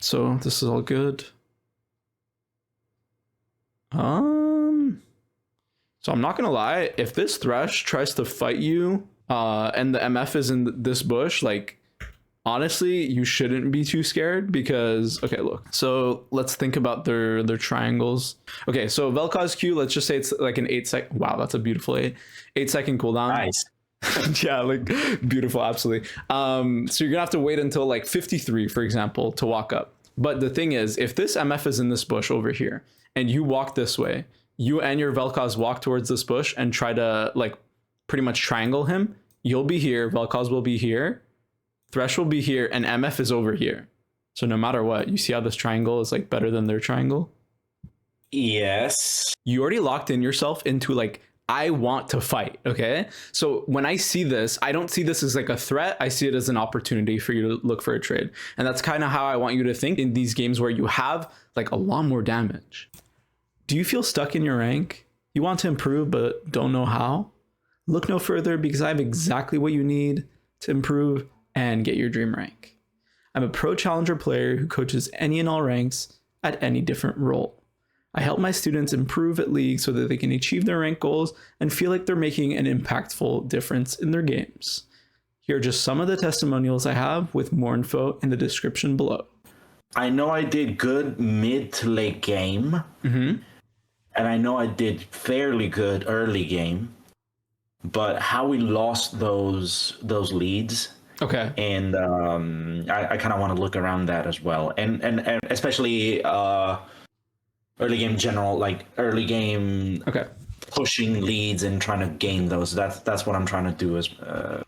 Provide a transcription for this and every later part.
So this is all good. So I'm not gonna lie, if this Thresh tries to fight you, and the MF is in this bush, like honestly, you shouldn't be too scared because okay, look. So let's think about their triangles. Okay, so Vel'Koz Q, let's just say it's like an 8-second. Wow, that's a beautiful 8-second cooldown. Nice. Yeah, like beautiful, absolutely. So you're gonna have to wait until like 53, for example, to walk up. But the thing is, if this MF is in this bush over here and you walk this way, you and your Vel'Koz walk towards this bush and try to like pretty much triangle him, you'll be here, Vel'Koz will be here, Thresh will be here, and MF is over here. So no matter what, you see how this triangle is like better than their triangle? Yes. You already locked in yourself into like, I want to fight, okay? So when I see this, I don't see this as like a threat. I see it as an opportunity for you to look for a trade. And that's kind of how I want you to think in these games where you have like a lot more damage. Do you feel stuck in your rank? You want to improve but don't know how? Look no further because I have exactly what you need to improve and get your dream rank. I'm a pro challenger player who coaches any and all ranks at any different role. I help my students improve at League so that they can achieve their rank goals and feel like they're making an impactful difference in their games. Here are just some of the testimonials I have with more info in the description below. I know I did good mid to late game. And I know I did fairly good early game. But how we lost those leads. Okay. And I kind of want to look around that as well. And especially early game general, like early game pushing leads and trying to gain those. That's what I'm trying to do as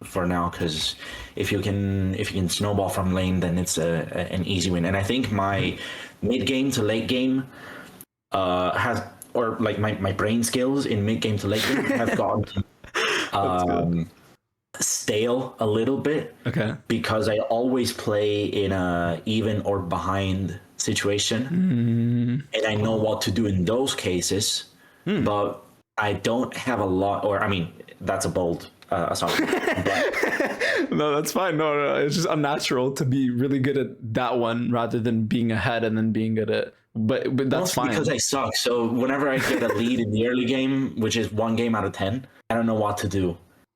for now, because if you can snowball from lane, then it's an easy win. And I think my mid game to late game has, or like my brain skills in mid game to late game have gotten stale a little bit. Okay. Because I always play in a even or behind situation, and I know what to do in those cases, but I don't have a lot, or I mean, that's a bold assumption. But no, that's fine. No, it's just unnatural to be really good at that one rather than being ahead and then being good at. But that's fine because I suck. So whenever I get a lead in the early game, which is 1 game out of 10, I don't know what to do.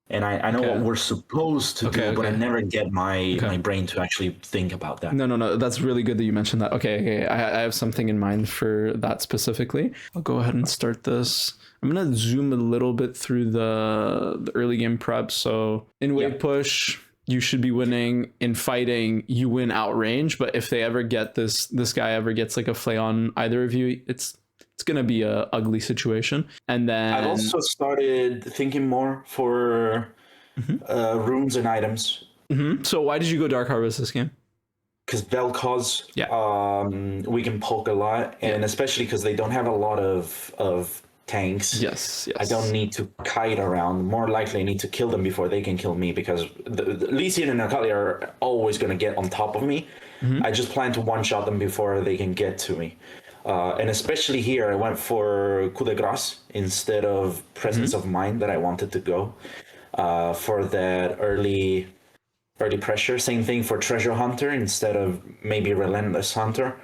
And I know what we're supposed to do, but I never get my brain to actually think about that. No. That's really good that you mentioned that. Okay. I have something in mind for that specifically. I'll go ahead and start this. I'm going to zoom a little bit through the early game prep. So in wave push, you should be winning. In fighting, you win outrange. But if they ever get this guy ever gets like a flay on either of you, it's going to be a ugly situation. And then I've also started thinking more for runes and items. So why did you go Dark Harvest this game? Because Vel'Koz, we can poke a lot, and especially because they don't have a lot of tanks. Yes. I don't need to kite around. More likely I need to kill them before they can kill me, because the Lee Sin and Akali are always going to get on top of me. I just plan to one-shot them before they can get to me. And especially here, I went for coup de grace instead of presence of mind that I wanted to go for that early pressure. Same thing for treasure hunter instead of maybe relentless hunter.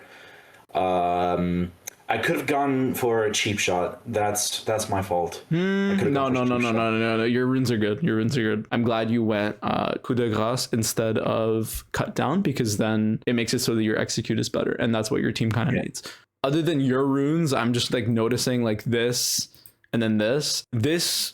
I could have gone for a cheap shot. That's my fault. No. Your runes are good. I'm glad you went coup de grace instead of cut down, because then it makes it so that your execute is better, and that's what your team kind of needs. Other than your runes, I'm just like noticing like this and then this. This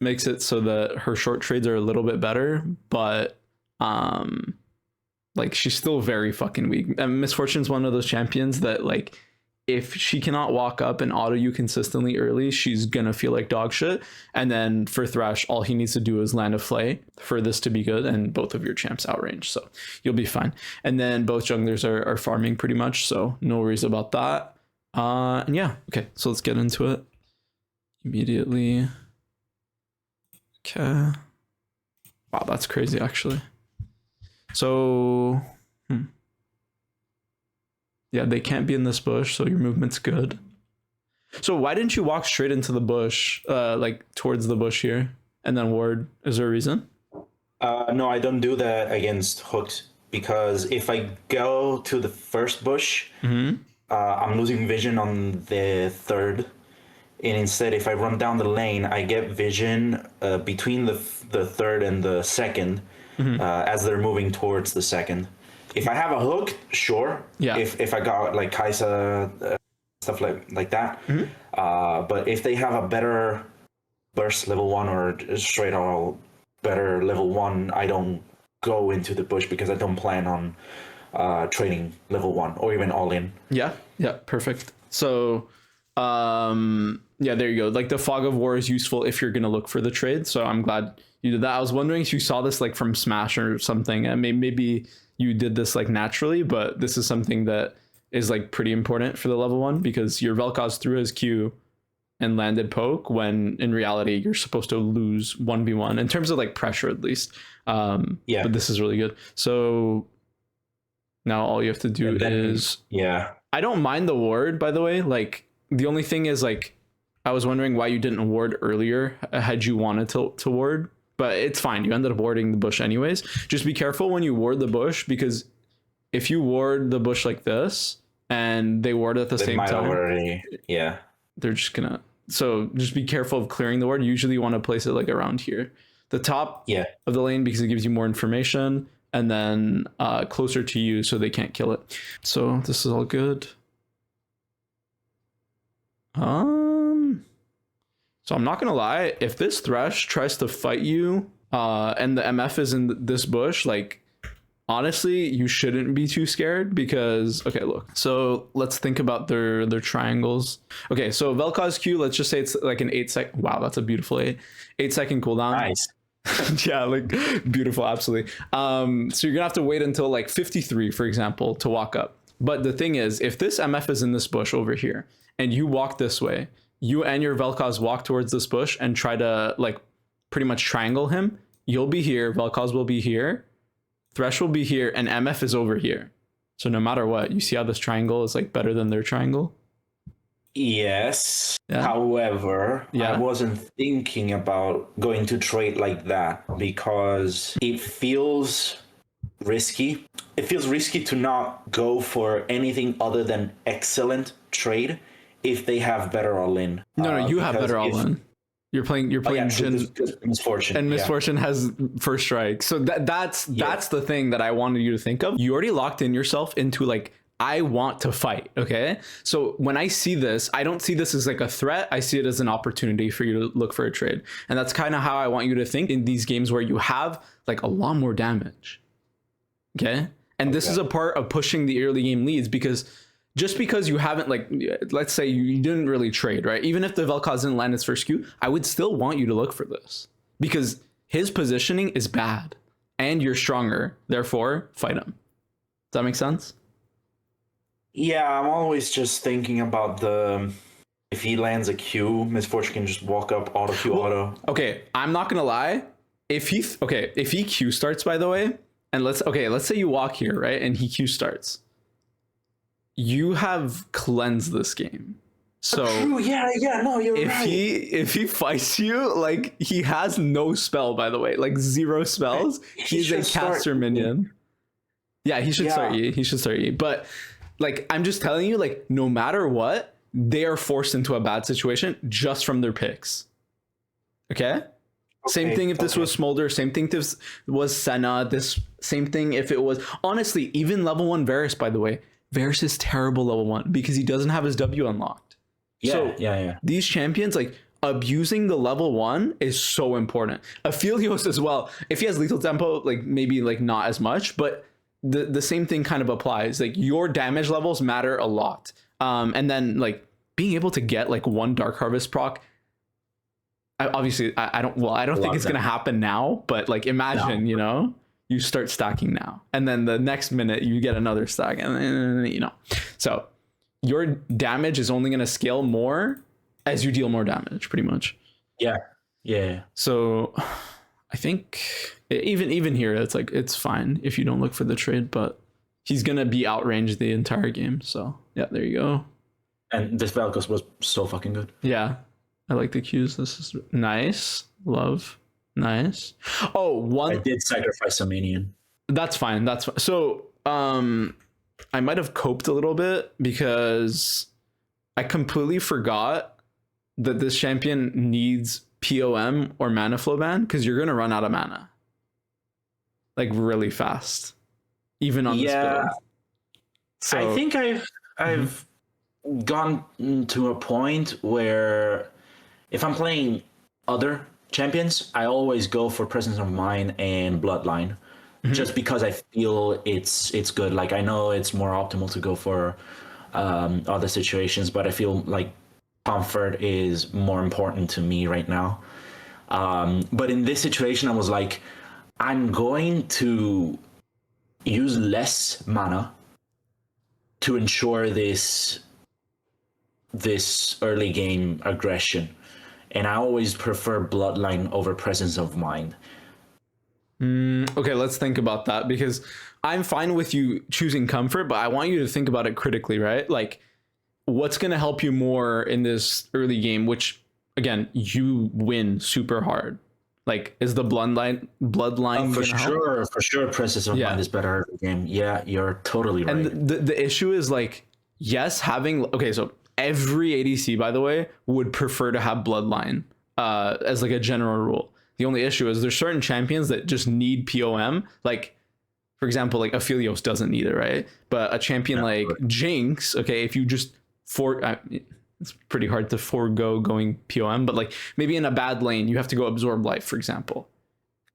makes it so that her short trades are a little bit better, but like she's still very fucking weak. And Miss Fortune's one of those champions that like, if she cannot walk up and auto you consistently early, she's gonna feel like dog shit. And then for Thresh, all he needs to do is land a flay for this to be good, and both of your champs outrange, so you'll be fine. And then both junglers are farming pretty much, so no worries about that. And yeah, okay, so let's get into it immediately. Okay. Wow, that's crazy actually. So yeah, they can't be in this bush, so your movement's good. So why didn't you walk straight into the bush, like towards the bush here, and then ward? Is there a reason? No, I don't do that against hooked because if I go to the first bush, I'm losing vision on the third. And instead, if I run down the lane, I get vision between the third and the second as they're moving towards the second. If I have a hook, sure. Yeah. If I got like Kaisa, stuff like that. But if they have a better burst level 1 or straight all better level 1, I don't go into the bush because I don't plan on trading level 1 or even all in. Yeah, perfect. So yeah, there you go. Like the Fog of War is useful if you're gonna look for the trade. So I'm glad you did that. I was wondering if you saw this like from Smash or something, and maybe you did this like naturally, but this is something that is like pretty important for the level 1 because your Vel'Koz threw his Q and landed poke when in reality you're supposed to lose 1v1 in terms of like pressure at least. Yeah, but this is really good. So now all you have to do is I don't mind the ward, by the way. Like the only thing is like I was wondering why you didn't ward earlier had you wanted to ward, but it's fine. You ended up warding the bush anyways. Just be careful when you ward the bush, because if you ward the bush like this and they ward at the same time, they're just gonna. So just be careful of clearing the ward. Usually you want to place it like around here, the top of the lane, because it gives you more information, and then closer to you so they can't kill it. So this is all good. So I'm not gonna lie, if this Thresh tries to fight you and the MF is in this bush, like honestly you shouldn't be too scared, because okay, look, so let's think about their triangles. Okay, so Vel'Koz Q, let's just say it's like an 8-second, wow, that's a beautiful 8-second cooldown. Nice. Yeah, like beautiful, absolutely. So you're gonna have to wait until like 53, for example, to walk up. But the thing is, if this MF is in this bush over here and you walk this way, you and your Vel'Koz walk towards this bush and try to like pretty much triangle him, you'll be here, Vel'Koz will be here, Thresh will be here, and MF is over here. So no matter what, you see how this triangle is like better than their triangle? Yes. Yeah. However, I wasn't thinking about going to trade like that because it feels risky. It feels risky to not go for anything other than excellent trade if they have better all-in. No, you have better all-in. You're playing Jhin, Misfortune. And Misfortune has first strike. So that's the thing that I wanted you to think of. You already locked in yourself into like, I want to fight, okay? So when I see this, I don't see this as like a threat. I see it as an opportunity for you to look for a trade. And that's kind of how I want you to think in these games where you have like a lot more damage, okay? And this is a part of pushing the early game leads, because just because you haven't, like, let's say you didn't really trade, right? Even if the Vel'Koz didn't land his first Q, I would still want you to look for this because his positioning is bad and you're stronger. Therefore, fight him. Does that make sense? Yeah, I'm always just thinking about if he lands a Q, Misfortune can just walk up auto Q auto. Okay, I'm not gonna lie. If he Q starts, by the way, and let's say you walk here, right, and he Q starts. You have cleansed this game. So true, no, you're right. If he fights you, like he has no spell, by the way, like 0 spells. He's a caster minion. Yeah, he should start E. He should start E. But like I'm just telling you, like no matter what, they are forced into a bad situation just from their picks. Okay? Same thing if this was Smolder, same thing if this was Senna, this same thing if it was honestly even level 1 Varus, by the way. Varus is terrible level 1 because he doesn't have his W unlocked. These champions, like abusing the level 1 is so important. Aphelios as well. If he has lethal tempo, like maybe like not as much, but the same thing kind of applies. Like your damage levels matter a lot. And then like being able to get like 1 Dark Harvest proc. I don't think it's gonna happen now, but like imagine, you know, you start stacking now, and then the next minute you get another stack, and you know, so your damage is only gonna scale more as you deal more damage, pretty much. Yeah. So I think even here, it's like it's fine if you don't look for the trade, but he's gonna be outranged the entire game. So yeah, there you go. And this Vel'Koz was so fucking good. Yeah, I like the Qs. This is nice. Love. Nice. Oh, I did sacrifice a minion. That's fine. That's fine. So I might have coped a little bit because I completely forgot that this champion needs POM or mana flow ban, because you're gonna run out of mana like really fast, even on this build. So I think I've gone to a point where if I'm playing other champions, I always go for Presence of Mind and Bloodline, just because I feel it's good. Like I know it's more optimal to go for other situations, but I feel like comfort is more important to me right now. But in this situation, I was like, I'm going to use less mana to ensure this early game aggression, and I always prefer Bloodline over Presence of Mind. Okay, let's think about that, because I'm fine with you choosing comfort, but I want you to think about it critically, right? Like, what's going to help you more in this early game, which again, you win super hard. Like, is the bloodline for sure Presence of Mind is better early game. Yeah, you're totally right. And the issue is like, yes, having so every ADC, by the way, would prefer to have bloodline as like a general rule. The only issue is there's certain champions that just need POM. Like, for example, like Aphelios doesn't need it, right? But a champion like Jinx, okay, if you just it's pretty hard to forego going POM, but like maybe in a bad lane, you have to go absorb life, for example.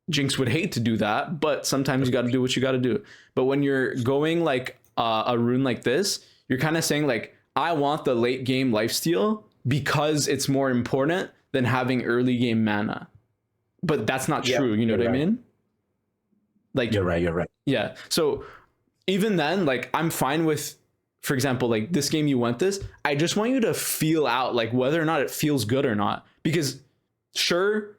Jinx would hate to do that, but sometimes you got to do what you got to do. But when you're going like a rune like this, you're kind of saying like, I want the late game lifesteal because it's more important than having early game mana. But that's not true. You know what I mean? Like, you're right. Yeah. So even then, like, I'm fine with, for example, like this game you went this, I just want you to feel out like whether or not it feels good or not. Because sure,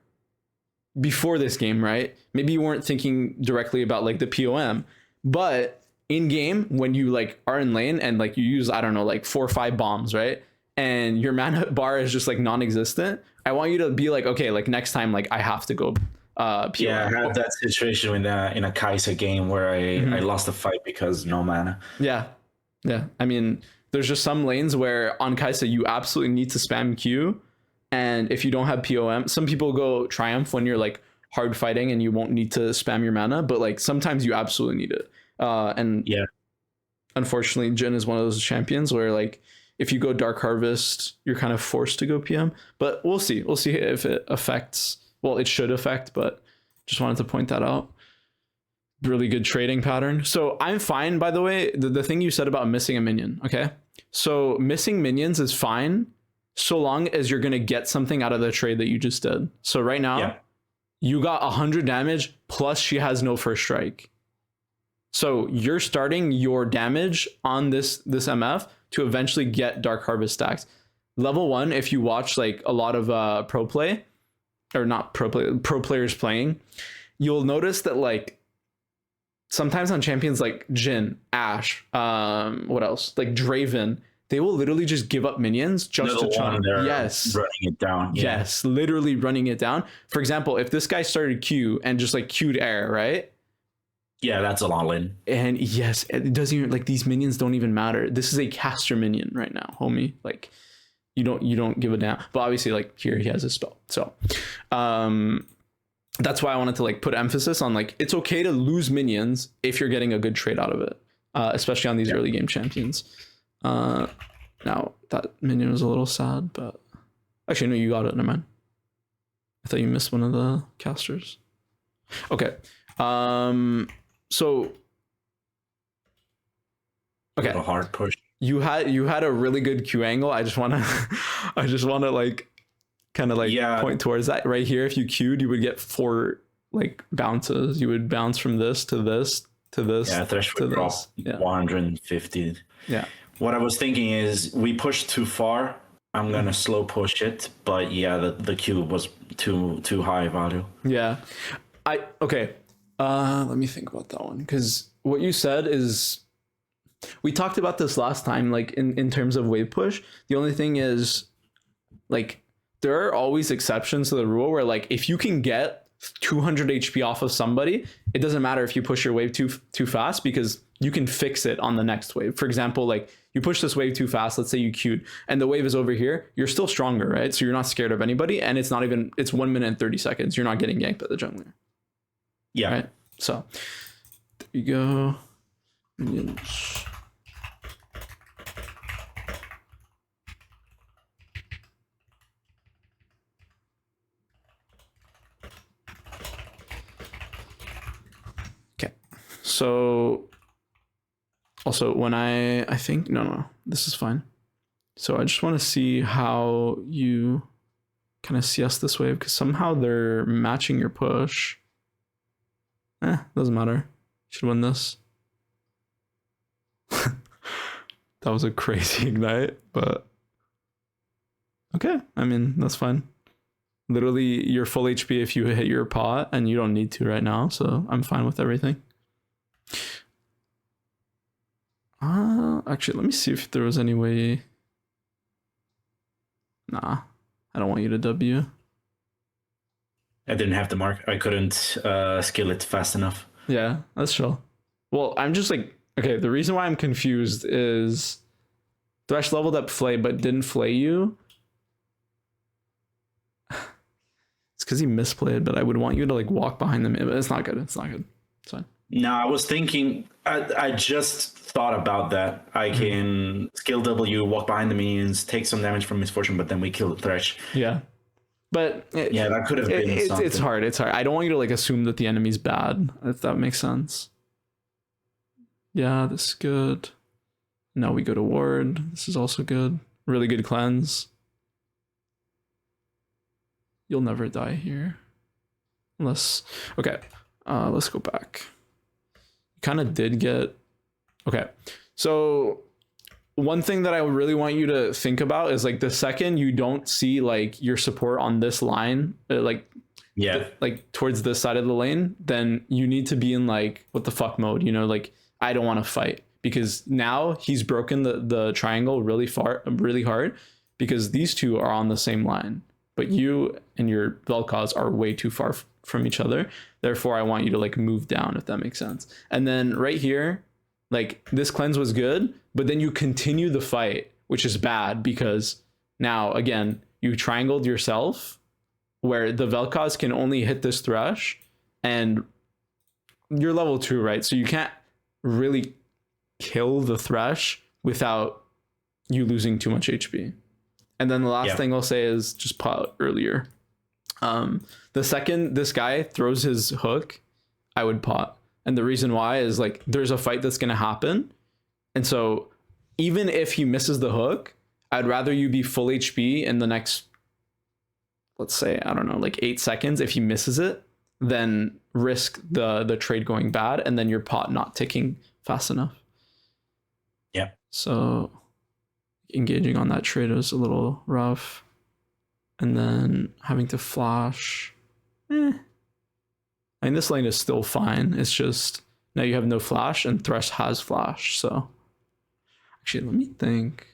before this game, right? Maybe you weren't thinking directly about like the POM, but in game, when you like are in lane and like you use, I don't know, like 4 or 5 bombs, right? And your mana bar is just like non-existent. I want you to be like, okay, like next time, like I have to go POM. Yeah, I had that situation in a Kai'Sa game where I lost the fight because no mana. Yeah. I mean, there's just some lanes where on Kai'Sa you absolutely need to spam Q, and if you don't have POM, some people go Triumph when you're like hard fighting and you won't need to spam your mana, but like sometimes you absolutely need it. And yeah, unfortunately, Jhin is one of those champions where like if you go Dark Harvest, you're kind of forced to go PM. But we'll see if it affects. Well, it should affect, but just wanted to point that out. Really good trading pattern. So I'm fine, by the way, the thing you said about missing a minion, okay? So missing minions is fine so long as you're going to get something out of the trade that you just did. So right now, you got 100 damage, plus she has no first strike. So you're starting your damage on this MF to eventually get Dark Harvest stacks. Level 1, if you watch like a lot of pro players playing, you'll notice that like sometimes on champions like Jhin, Ashe, what else? Like Draven, they will literally just give up minions just to try. Yes, running it down. Yeah. Yes, literally running it down. For example, if this guy started Q and just like Q'd air, right? Yeah, that's a all in. And yes, it doesn't even like these minions don't even matter. This is a caster minion right now, homie. Like you don't give a damn. But obviously, like here he has a spell. So that's why I wanted to like put emphasis on like it's okay to lose minions if you're getting a good trade out of it, especially on these early game champions. Now that minion was a little sad, but actually no, you got it. Never mind. I thought you missed one of the casters. Okay. So okay, a hard push. You had a really good Q angle. I just want to like kind of like point towards that right here. If you queued, you would get 4 like bounces. You would bounce from this to this to this. Yeah, threshold drop 150. Yeah. What I was thinking is we pushed too far. I'm gonna slow push it, but yeah, the Q was too high value. Yeah. Okay. Let me think about that one, because what you said is we talked about this last time, like in terms of wave push. The only thing is like there are always exceptions to the rule where like if you can get 200 HP off of somebody, it doesn't matter if you push your wave too fast, because you can fix it on the next wave. For example, like you push this wave too fast, let's say you queued and the wave is over here, you're still stronger, right? So you're not scared of anybody, and it's 1 minute and 30 seconds. You're not getting yanked by the jungler. Yeah. Right. So there you go. Minions. Okay. So also when I think no, this is fine. So I just want to see how you kind of CS this wave, because somehow they're matching your push. Doesn't matter. You should win this. That was a crazy ignite, but okay. I mean, that's fine. Literally, you're full HP if you hit your pot, and you don't need to right now, so I'm fine with everything. Actually, let me see if there was any way. Nah, I don't want you to W. I didn't have the mark. I couldn't skill it fast enough. Yeah, that's chill. Well, I'm just like, okay, the reason why I'm confused is Thresh leveled up Flay but didn't flay you. It's because he misplayed, but I would want you to like walk behind them. It's not good. It's not good. It's fine. No, I was thinking, I just thought about that. I can skill W, walk behind the minions, take some damage from Misfortune, but then we kill the Thresh. Yeah. But that could have been something. It's hard. It's hard. I don't want you to like assume that the enemy's bad, if that makes sense. Yeah, this is good. Now we go to ward. This is also good. Really good cleanse. You'll never die here. Unless, okay, let's go back. Kind of did get, okay. So one thing that I really want you to think about is like the second you don't see like your support on this line, like towards this side of the lane, then you need to be in like what the fuck mode, you know, like I don't want to fight, because now he's broken the triangle really hard, because these two are on the same line, but you and your Vel'Koz are way too far from each other. Therefore, I want you to like move down, if that makes sense. And then right here, like this cleanse was good, but then you continue the fight, which is bad, because now again, you triangled yourself where the Vel'Koz can only hit this Thresh, and you're level 2, right? So you can't really kill the Thresh without you losing too much HP. And then the last thing I'll say is just pot earlier. The second this guy throws his hook, I would pot. And the reason why is like there's a fight that's going to happen. And so even if he misses the hook, I'd rather you be full HP in the next, let's say, I don't know, like 8 seconds if he misses it, than risk the trade going bad and then your pot not ticking fast enough. Yeah. So engaging on that trade was a little rough. And then having to flash. I mean, this lane is still fine. It's just now you have no flash and Thresh has flash. So actually, let me think.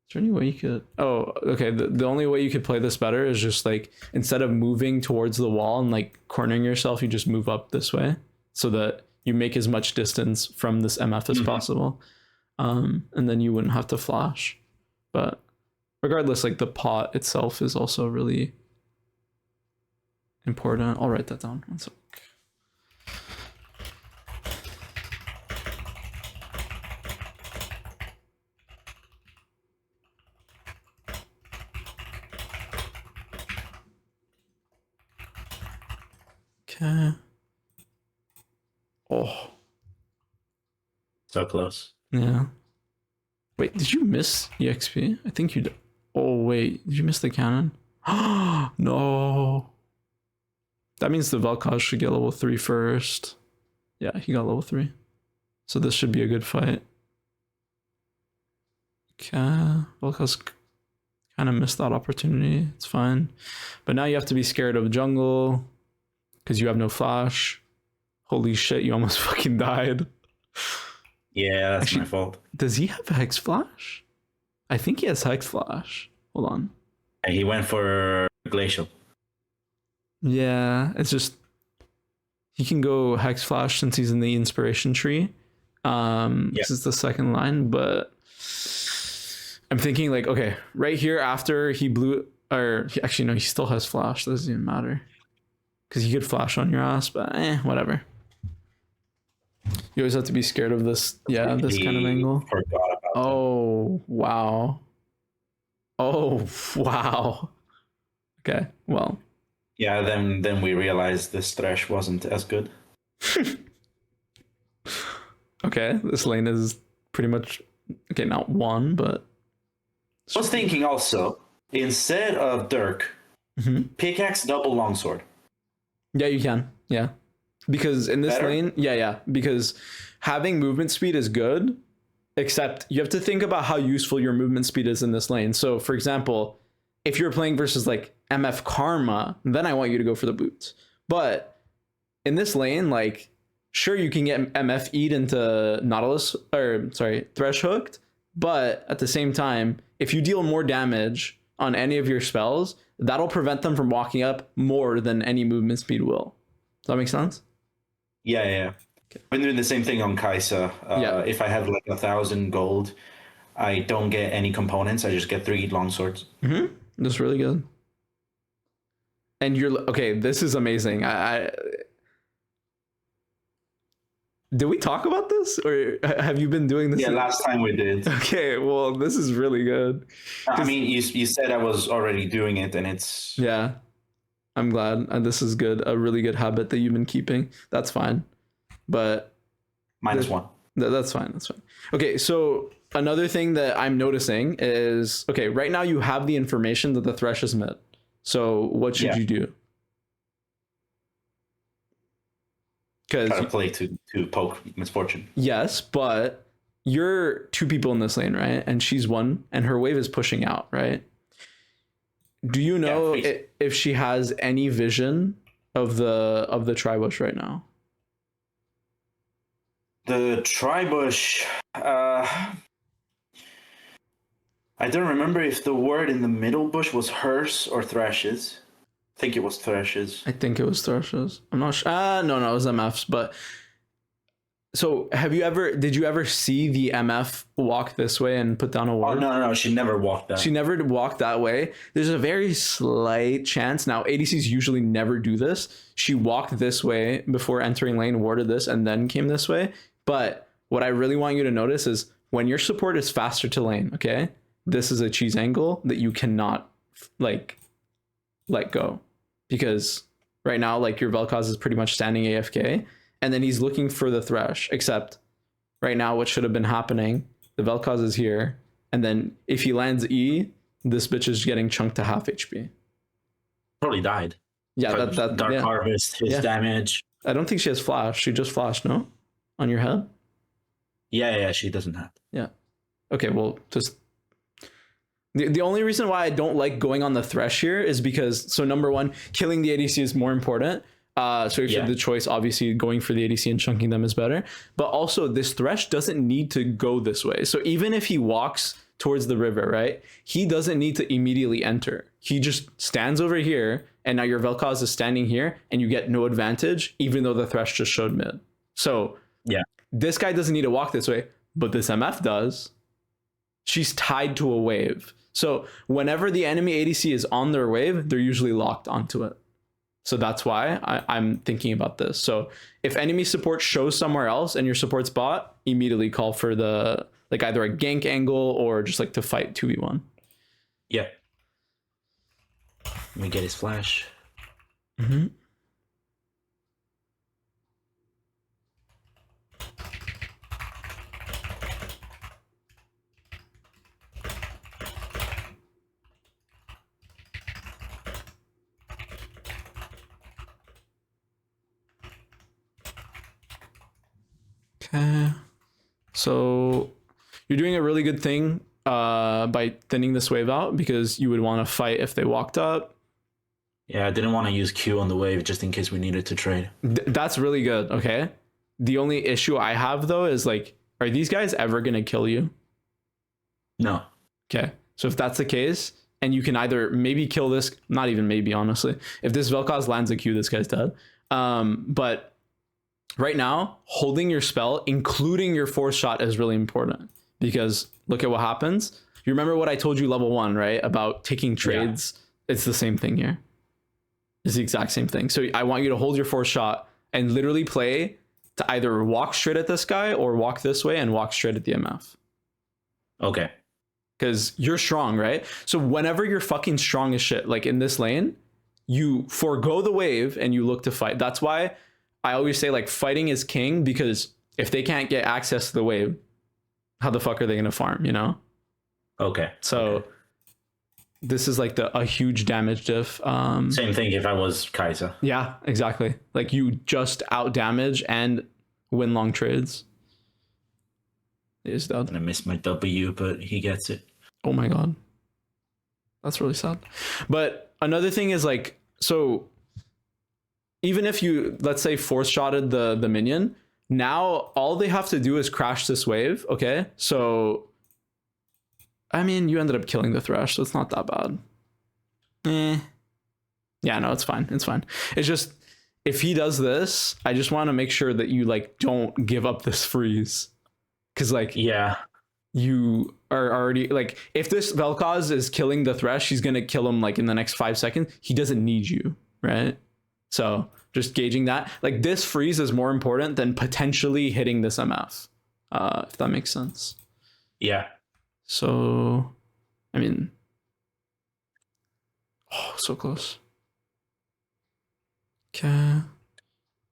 Is there any way you could... Oh, okay. The only way you could play this better is just like, instead of moving towards the wall and like cornering yourself, you just move up this way so that you make as much distance from this MF as possible. And then you wouldn't have to flash. But regardless, like the pot itself is also really important. I'll write that down. One sec. Okay. Oh. So close. Yeah. Wait, did you miss EXP? I think you did. Oh, wait. Did you miss the cannon? No. That means the Vel'Koz should get level 3 first. Yeah, he got level 3. So this should be a good fight. Okay. Vel'Koz kind of missed that opportunity. It's fine. But now you have to be scared of jungle because you have no flash. Holy shit, you almost fucking died. Yeah, that's actually my fault. Does he have Hex Flash? I think he has Hex Flash. Hold on. And he went for Glacial. Yeah, it's just he can go Hex Flash since he's in the inspiration tree. This is the second line, but I'm thinking like, okay, right here after he blew, or actually no, he still has Flash. That doesn't even matter because he could Flash on your ass, but whatever. You always have to be scared of this. Yeah, this kind of angle. Oh, wow. Oh, wow. Okay, well. Yeah, then we realized this Thresh wasn't as good. Okay, this lane is pretty much, okay, not one, but... I was thinking also, instead of Dirk, pickaxe double longsword. Yeah, you can. Yeah. Because in this lane, because having movement speed is good, except you have to think about how useful your movement speed is in this lane. So, for example, if you're playing versus like MF Karma, then I want you to go for the boots. But in this lane, like, sure, you can get MF E'd into Nautilus, or sorry, Thresh hooked, but at the same time, if you deal more damage on any of your spells, that'll prevent them from walking up more than any movement speed will. Does that make sense? Yeah. Okay. I've been doing the same thing on Kai'Sa. If I have like 1,000 gold, I don't get any components. I just get 3 longswords. That's really good. And you're okay. This is amazing. Did we talk about this, or have you been doing this? Yeah, last time we did. Okay, well, this is really good. I mean, you said I was already doing it, and it's... Yeah, I'm glad. And this is good. A really good habit that you've been keeping. That's fine. But... -1. That's fine. That's fine. Okay, so another thing that I'm noticing is, okay, right now you have the information that the Thresh is mid. So what should you do? Because try to play to poke Misfortune. Yes, but you're 2 people in this lane, right? And she's 1, and her wave is pushing out, right? Do you know if she has any vision of the Tribush right now? The Tribush, I don't remember if the word in the middle bush was hers or Thresh's. I think it was Thresh's. I think it was Thresh's. I'm not sure. No, it was MF's. But so, did you ever see the MF walk this way and put down a ward? Oh, no, she never walked that. She never walked that way. There's a very slight chance. Now, ADCs usually never do this. She walked this way before entering lane, warded this, and then came this way. But what I really want you to notice is when your support is faster to lane, okay? This is a cheese angle that you cannot, like, let go. Because right now, like, your Vel'Koz is pretty much standing AFK, and then he's looking for the Thresh, except right now what should have been happening, the Vel'Koz is here, and then if he lands E, this bitch is getting chunked to half HP. Probably died. Yeah, that Dark Harvest, his damage. I don't think she has Flash. She just flashed, no? On your head? Yeah, she doesn't have. Yeah. Okay, well, just... The only reason why I don't like going on the Thresh here is because, so number 1, killing the ADC is more important. So if you have the choice, obviously going for the ADC and chunking them is better. But also, this Thresh doesn't need to go this way. So even if he walks towards the river, right, he doesn't need to immediately enter. He just stands over here, and now your Vel'Koz is standing here, and you get no advantage, even though the Thresh just showed mid. So this guy doesn't need to walk this way, but this MF does. She's tied to a wave. So whenever the enemy ADC is on their wave, they're usually locked onto it. So that's why I'm thinking about this. So if enemy support shows somewhere else and your support's bot, immediately call for the, like, either a gank angle or just like to fight 2v1. Yeah. Let me get his flash. Okay, so you're doing a really good thing by thinning this wave out, because you would want to fight if they walked up. Yeah, I didn't want to use Q on the wave just in case we needed to trade. That's really good. Okay, the only issue I have though is, like, are these guys ever gonna kill you? No. Okay, so if that's the case, and you can either maybe kill this, not even maybe, honestly. If this Vel'Koz lands a Q, this guy's dead. But right now, holding your spell, including your force shot, is really important, because look at what happens. You remember what I told you level 1, right? About taking trades. Yeah. It's the same thing here. It's the exact same thing. So I want you to hold your force shot and literally play to either walk straight at this guy or walk this way and walk straight at the MF. Okay. Because you're strong, right? So whenever you're fucking strong as shit, like in this lane, you forego the wave and you look to fight. That's why I always say, like, fighting is king, because if they can't get access to the wave, how the fuck are they going to farm, you know? Okay. So this is like a huge damage diff. Same thing if I was Kai'Sa. Yeah, exactly. Like, you just out damage and win long trades. Is that? I missed my W, but he gets it. Oh my god, that's really sad. But another thing is, like, so even if you, let's say, force shotted the minion, now all they have to do is crash this wave. Okay, so I mean, you ended up killing the Thresh, so it's not that bad. Yeah, no, it's fine. It's fine. It's just, if he does this, I just want to make sure that you, like, don't give up this freeze. Because, like, yeah, you are already, like, if this Vel'Koz is killing the Thresh, he's going to kill him, like, in the next 5 seconds. He doesn't need you, right? So just gauging that. Like, this freeze is more important than potentially hitting this MF, if that makes sense. Yeah. So, I mean, oh, so close. Okay.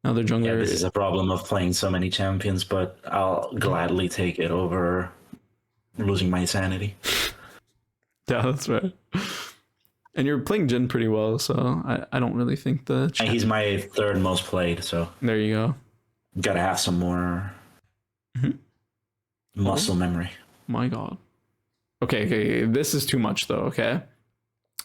Now the jungler. Yeah, this is a problem of playing so many champions, but I'll gladly take it over losing my sanity. Yeah, that's right. And you're playing Jhin pretty well, so I don't really think the. And he's my third most played, so there you go. Gotta have some more muscle memory. My god. Okay, this is too much though, okay?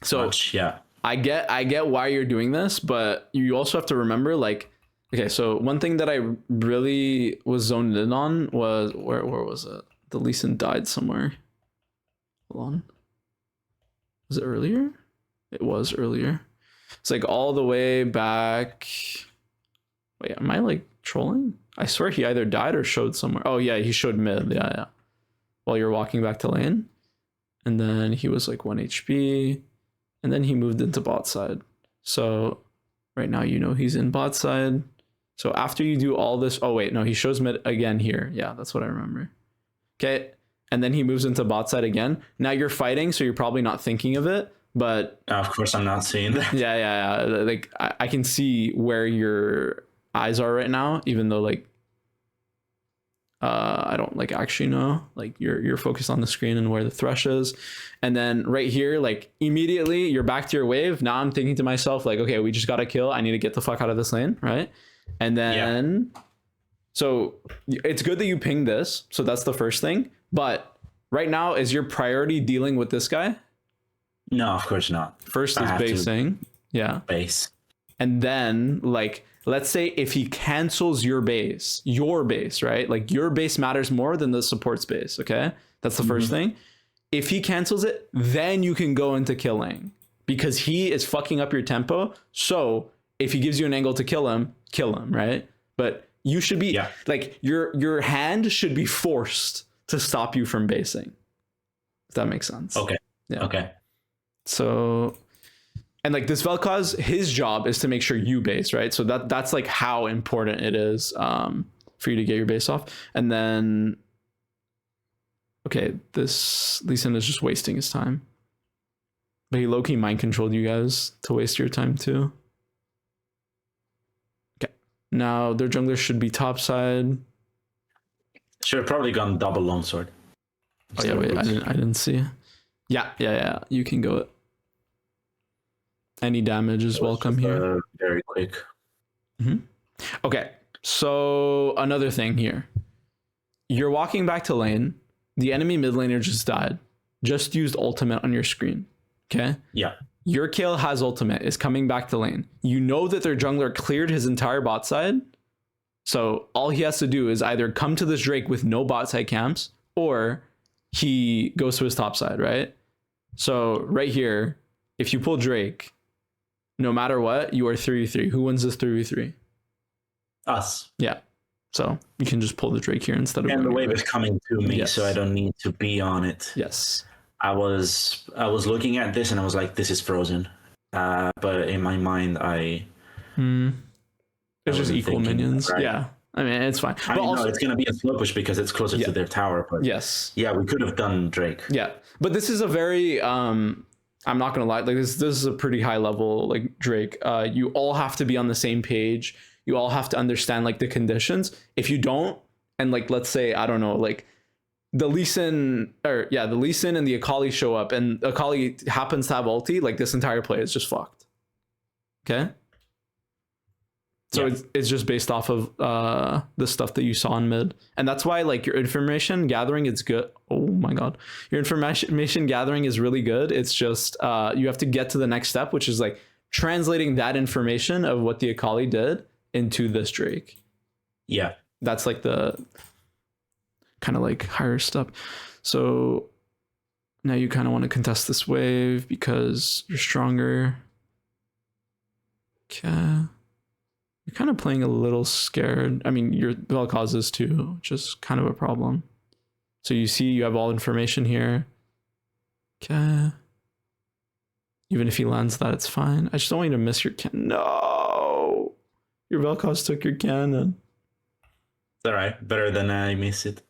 So much, yeah. I get why you're doing this, but you also have to remember, like, okay, so one thing that I really was zoned in on was, where was it? The Lee Sin died somewhere. Hold on. Was it earlier? It was earlier. It's like all the way back. Wait, am I like trolling? I swear he either died or showed somewhere. Oh yeah, he showed mid. Yeah. While you're walking back to lane. And then he was like 1 HP. And then he moved into bot side. So right now, you know, he's in bot side. So after you do all this, oh wait, no, he shows mid again here. Yeah, that's what I remember. Okay. And then he moves into bot side again. Now you're fighting, so you're probably not thinking of it, but of course I'm not seeing that. Yeah. Like I can see where your eyes are right now, even though, like, I don't, like, actually know, like, you're focused on the screen and where the Thresh is. And then right here, like, immediately you're back to your wave. Now I'm thinking to myself, like, okay, we just got to kill. I need to get the fuck out of this lane, right? And then, so it's good that you pinged this. So that's the first thing. But right now, is your priority dealing with this guy? No, of course not. First is basing. Yeah. Base. And then, like, let's say if he cancels your base, right? Like, your base matters more than the support's base, okay? That's the first thing. If he cancels it, then you can go into killing, because he is fucking up your tempo. So if he gives you an angle to kill him, right? But you should be, like, your hand should be forced to stop you from basing, if that makes sense. Okay. Yeah. Okay. So... And, like, this Vel'Koz, his job is to make sure you base, right? So that's like how important it is for you to get your base off. And then, okay, this Lee Sin is just wasting his time. But he low-key mind controlled you guys to waste your time too. Okay, now their jungler should be topside. Should have probably gone double longsword. Oh yeah, wait, I didn't see. Yeah. You can go it. Any damage is welcome here. Very quick. Okay, so another thing here. You're walking back to lane. The enemy mid laner just died. Just used ultimate on your screen. Okay? Yeah. Your kill has ultimate, is coming back to lane. You know that their jungler cleared his entire bot side. So all he has to do is either come to this Drake with no bot side camps, or he goes to his top side, right? So right here, if you pull Drake, no matter what, you are 3v3. Who wins this 3v3? Us. Yeah. So you can just pull the Drake here instead of. And the wave is coming to me, Yes. so I don't need to be on it. Yes. I was looking at this and I was like, this is frozen. But in my mind, It's just equal minions. Right. Yeah. I mean, it's fine. I know it's going to be a slow push because it's closer to their tower. But yes. Yeah, we could have done Drake. Yeah. But this is a very, I'm not going to lie. Like this is a pretty high level, like Drake. You all have to be on the same page. You all have to understand like the conditions. If you don't, and like, let's say, I don't know, like the Lee Sin and the Akali show up and Akali happens to have ulti, like this entire play is just fucked. Okay. So it's just based off of the stuff that you saw in mid. And that's why like your information gathering is good. Oh my God. Your information gathering is really good. It's just you have to get to the next step, which is like translating that information of what the Akali did into this Drake. Yeah. That's like the kind of like higher step. So now you kind of want to contest this wave because you're stronger. Okay. You're kind of playing a little scared. I mean, your Vel'Koz is too, which is kind of a problem. So you see you have all information here. Okay. Even if he lands that, it's fine. I just don't want you to miss your cannon. No! Your Vel'Koz took your cannon. It's all right. Better than I miss it.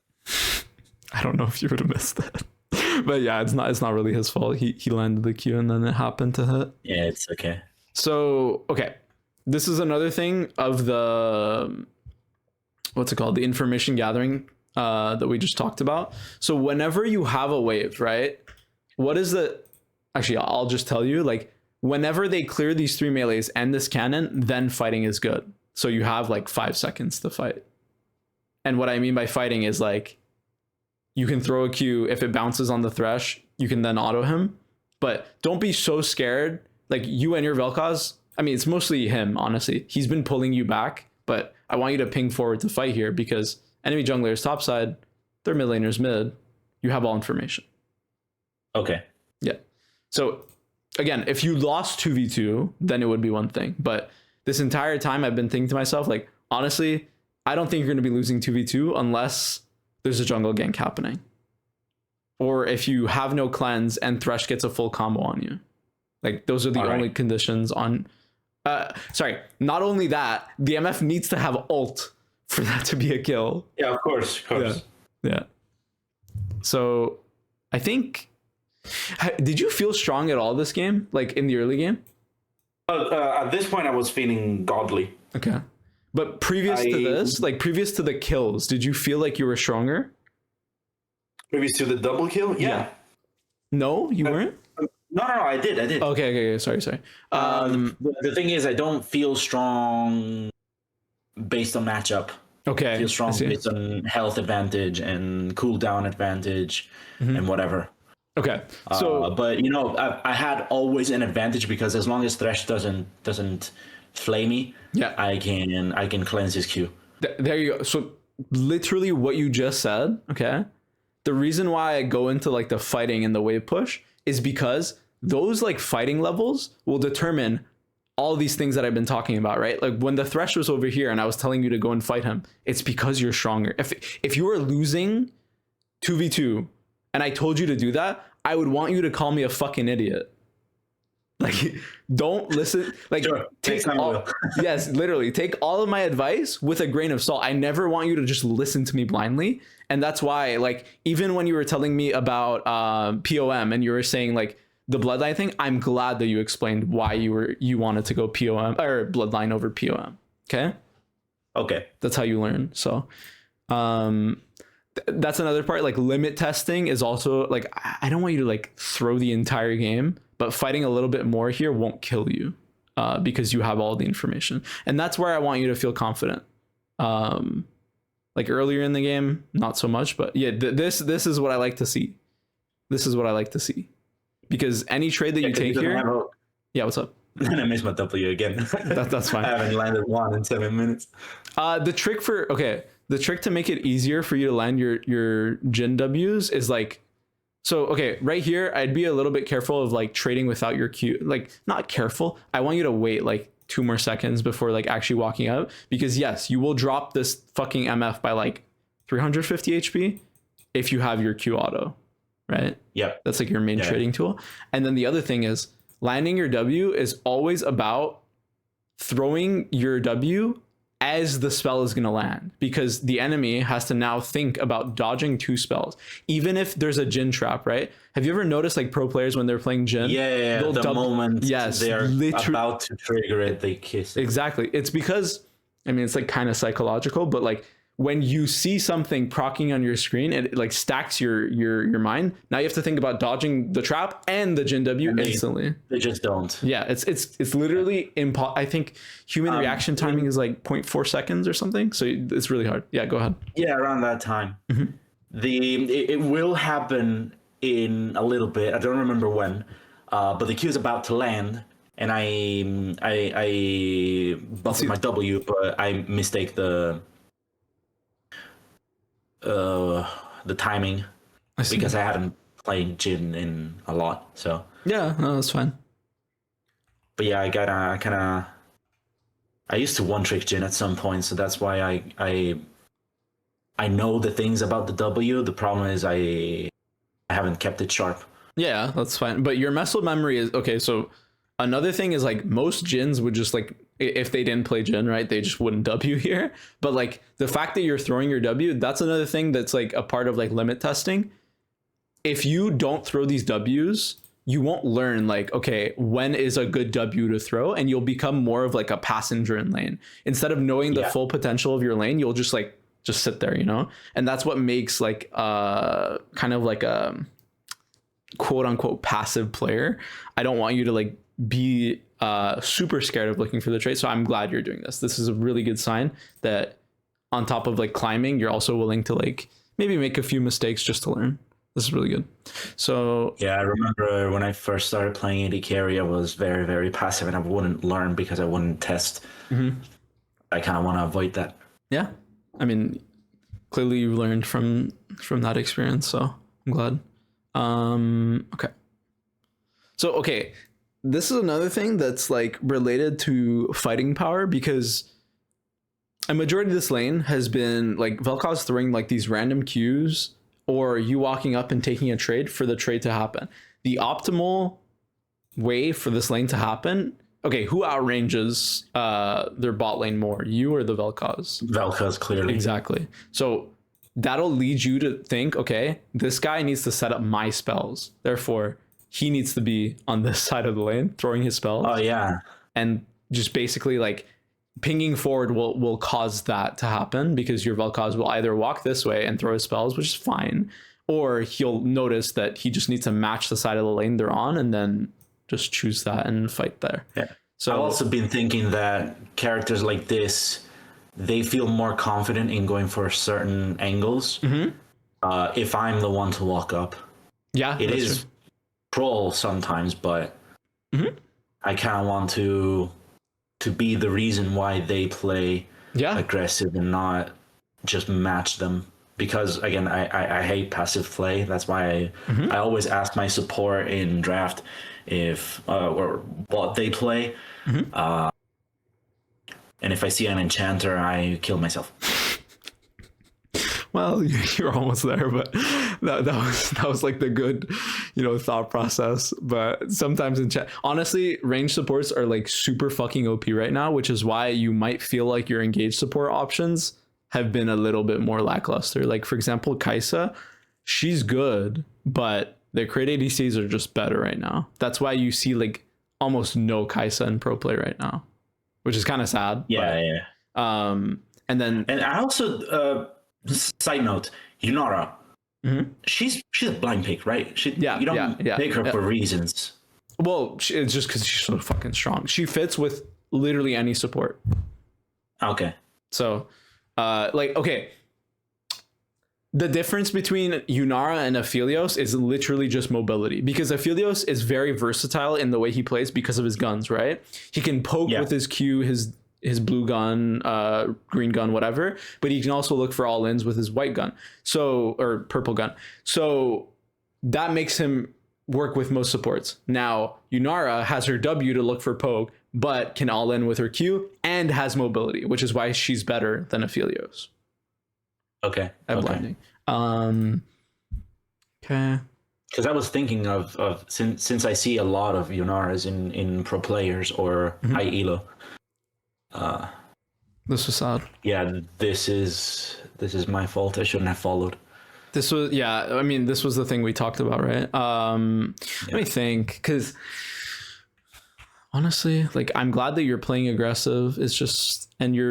I don't know if you would have missed that. But yeah, it's not really his fault. He landed the Q and then it happened to hit. Yeah, it's okay. So, okay. This is another thing of the, what's it called? The information gathering that we just talked about. So whenever you have a wave, right? What is the, actually, I'll just tell you, like, whenever they clear these 3 melees and this cannon, then fighting is good. So you have like 5 seconds to fight. And what I mean by fighting is like, you can throw a Q. If it bounces on the Thresh, you can then auto him. But don't be so scared. Like you and your Vel'Koz, I mean, it's mostly him, honestly. He's been pulling you back, but I want you to ping forward to fight here because enemy junglers topside, their mid laners mid. You have all information. Okay. Yeah. So again, if you lost 2v2, then it would be one thing. But this entire time I've been thinking to myself, like, honestly, I don't think you're going to be losing 2v2 unless there's a jungle gank happening. Or if you have no cleanse and Thresh gets a full combo on you. Like, those are the only conditions on... sorry, not only that, the MF needs to have ult for that to be a kill. Yeah, of course. Yeah. So, I think... Did you feel strong at all this game? Like, in the early game? At this point, I was feeling godly. Okay. But previous to this, like previous to the kills, did you feel like you were stronger? Previous to the double kill? Yeah. No, you weren't? No, I did. Okay. Sorry. The thing is, I don't feel strong based on matchup. Okay. I feel strong based on health advantage and cooldown advantage and whatever. Okay. So, but you know, I had always an advantage because as long as Thresh doesn't flay me, I can cleanse his Q. There you go. So literally what you just said, okay? The reason why I go into like the fighting and the wave push is because those like fighting levels will determine all these things that I've been talking about, right? Like when the Thresh was over here and I was telling you to go and fight him, it's because you're stronger. If you were losing 2v2 and I told you to do that, I would want you to call me a fucking idiot. Like, don't listen. Like, sure. take all, yes, literally take all of my advice with a grain of salt. I never want you to just listen to me blindly. And that's why, like, even when you were telling me about POM and you were saying like the Bloodline thing, I'm glad that you explained why you wanted to go POM or Bloodline over POM. Okay. That's how you learn. So, that's another part. Like limit testing is also like, I don't want you to like throw the entire game, but fighting a little bit more here won't kill you because you have all the information. And that's where I want you to feel confident. Like earlier in the game, not so much, but yeah, this is what I like to see. This is what I like to see. Because any trade that you take here... Yeah, what's up? I missed my W again. That's fine. I haven't landed one in 7 minutes. The trick to make it easier for you to land your Jhin Ws is like So, okay, right here, I'd be a little bit careful of like trading without your Q. Like, not careful. I want you to wait like 2 more seconds before like actually walking up, because yes, you will drop this fucking MF by like 350 HP if you have your Q auto, right? Yep. That's like your main trading tool. And then the other thing is landing your W is always about throwing your W as the spell is going to land, because the enemy has to now think about dodging 2 spells, even if there's a Jhin trap, right? Have you ever noticed like pro players when they're playing Jhin? Yeah, the moment they're about to trigger it, they kiss it. Exactly. It's because, I mean, it's like kind of psychological, but like when you see something procking on your screen, it like stacks your mind. Now you have to think about dodging the trap and the Jhin W instantly. They just don't. Yeah, it's literally I think human reaction timing is like 0.4 seconds or something. So it's really hard. Yeah, go ahead. Yeah, around that time. It will happen in a little bit. I don't remember when, but the Q is about to land, and I buffed my W, but I mistake the timing because I hadn't played Jhin in a lot. So yeah, no, that's fine. But yeah, I used to one trick Jhin at some point, so that's why I know the things about the W. The problem is I haven't kept it sharp. Yeah, that's fine. But your muscle memory is okay. So another thing is like most Jhins would just like, if they didn't play Jhin, right, they just wouldn't W here. But like the fact that you're throwing your W, that's another thing that's like a part of like limit testing. If you don't throw these Ws, you won't learn like, okay, when is a good W to throw, and you'll become more of like a passenger in lane. Instead of knowing the full potential of your lane, you'll just sit there, you know? And that's what makes like kind of like a quote unquote passive player. I don't want you to like be super scared of looking for the trade. So I'm glad you're doing this. This is a really good sign that on top of like climbing, you're also willing to like maybe make a few mistakes just to learn. This is really good. So yeah, I remember when I first started playing AD carry, I was very, very passive, and I wouldn't learn because I wouldn't test. I kind of want to avoid that. Yeah, I mean, clearly you learned from that experience, so I'm glad. Okay. So okay, this is another thing that's like related to fighting power, because a majority of this lane has been like Vel'Koz throwing like these random Qs, or you walking up and taking a trade for the trade to happen. The optimal way for this lane to happen, okay, who outranges their bot lane more, you or the Vel'Koz? Vel'Koz, clearly. Exactly. So that'll lead you to think, okay, this guy needs to set up my spells. Therefore, he needs to be on this side of the lane, throwing his spells. Oh, yeah. And just basically like pinging forward will cause that to happen, because your Vel'Koz will either walk this way and throw his spells, which is fine, or he'll notice that he just needs to match the side of the lane they're on and then just choose that and fight there. Yeah. So I've also been thinking that characters like this, they feel more confident in going for certain angles. If I'm the one to walk up. Yeah, it is troll sometimes, but I kind of want to be the reason why they play aggressive and not just match them. Because again, I hate passive play. That's why I always ask my support in draft if or what they play. And if I see an enchanter, I kill myself. Well, you're almost there, but that was like the good, thought process. But sometimes in chat, honestly, range supports are like super fucking OP right now, which is why you might feel like your engaged support options have been a little bit more lackluster. Like for example, Kai'Sa, she's good, but their crit ADCs are just better right now. That's why you see like almost no Kai'Sa in pro play right now, which is kind of sad. Yeah. And I also side note, Yunara, she's a blind pick, right? You don't pick her for reasons. Well, it's just because she's so fucking strong. She fits with literally any support. Okay. So, okay. The difference between Yunara and Aphelios is literally just mobility, because Aphelios is very versatile in the way he plays because of his guns, right? He can poke with his Q, his blue gun, green gun, whatever, but he can also look for all-ins with his white gun, or purple gun. So that makes him work with most supports. Now, Yunara has her W to look for poke, but can all in with her Q and has mobility, which is why she's better than Aphelios. Okay. At blinding. Okay. Because I was thinking of since I see a lot of Yunaras in pro players or high elo. This was sad. Yeah, this is my fault. I shouldn't have followed. This was, yeah, I mean, this was the thing we talked about, right? Let me think, because honestly, like, I'm glad that you're playing aggressive. It's just, and we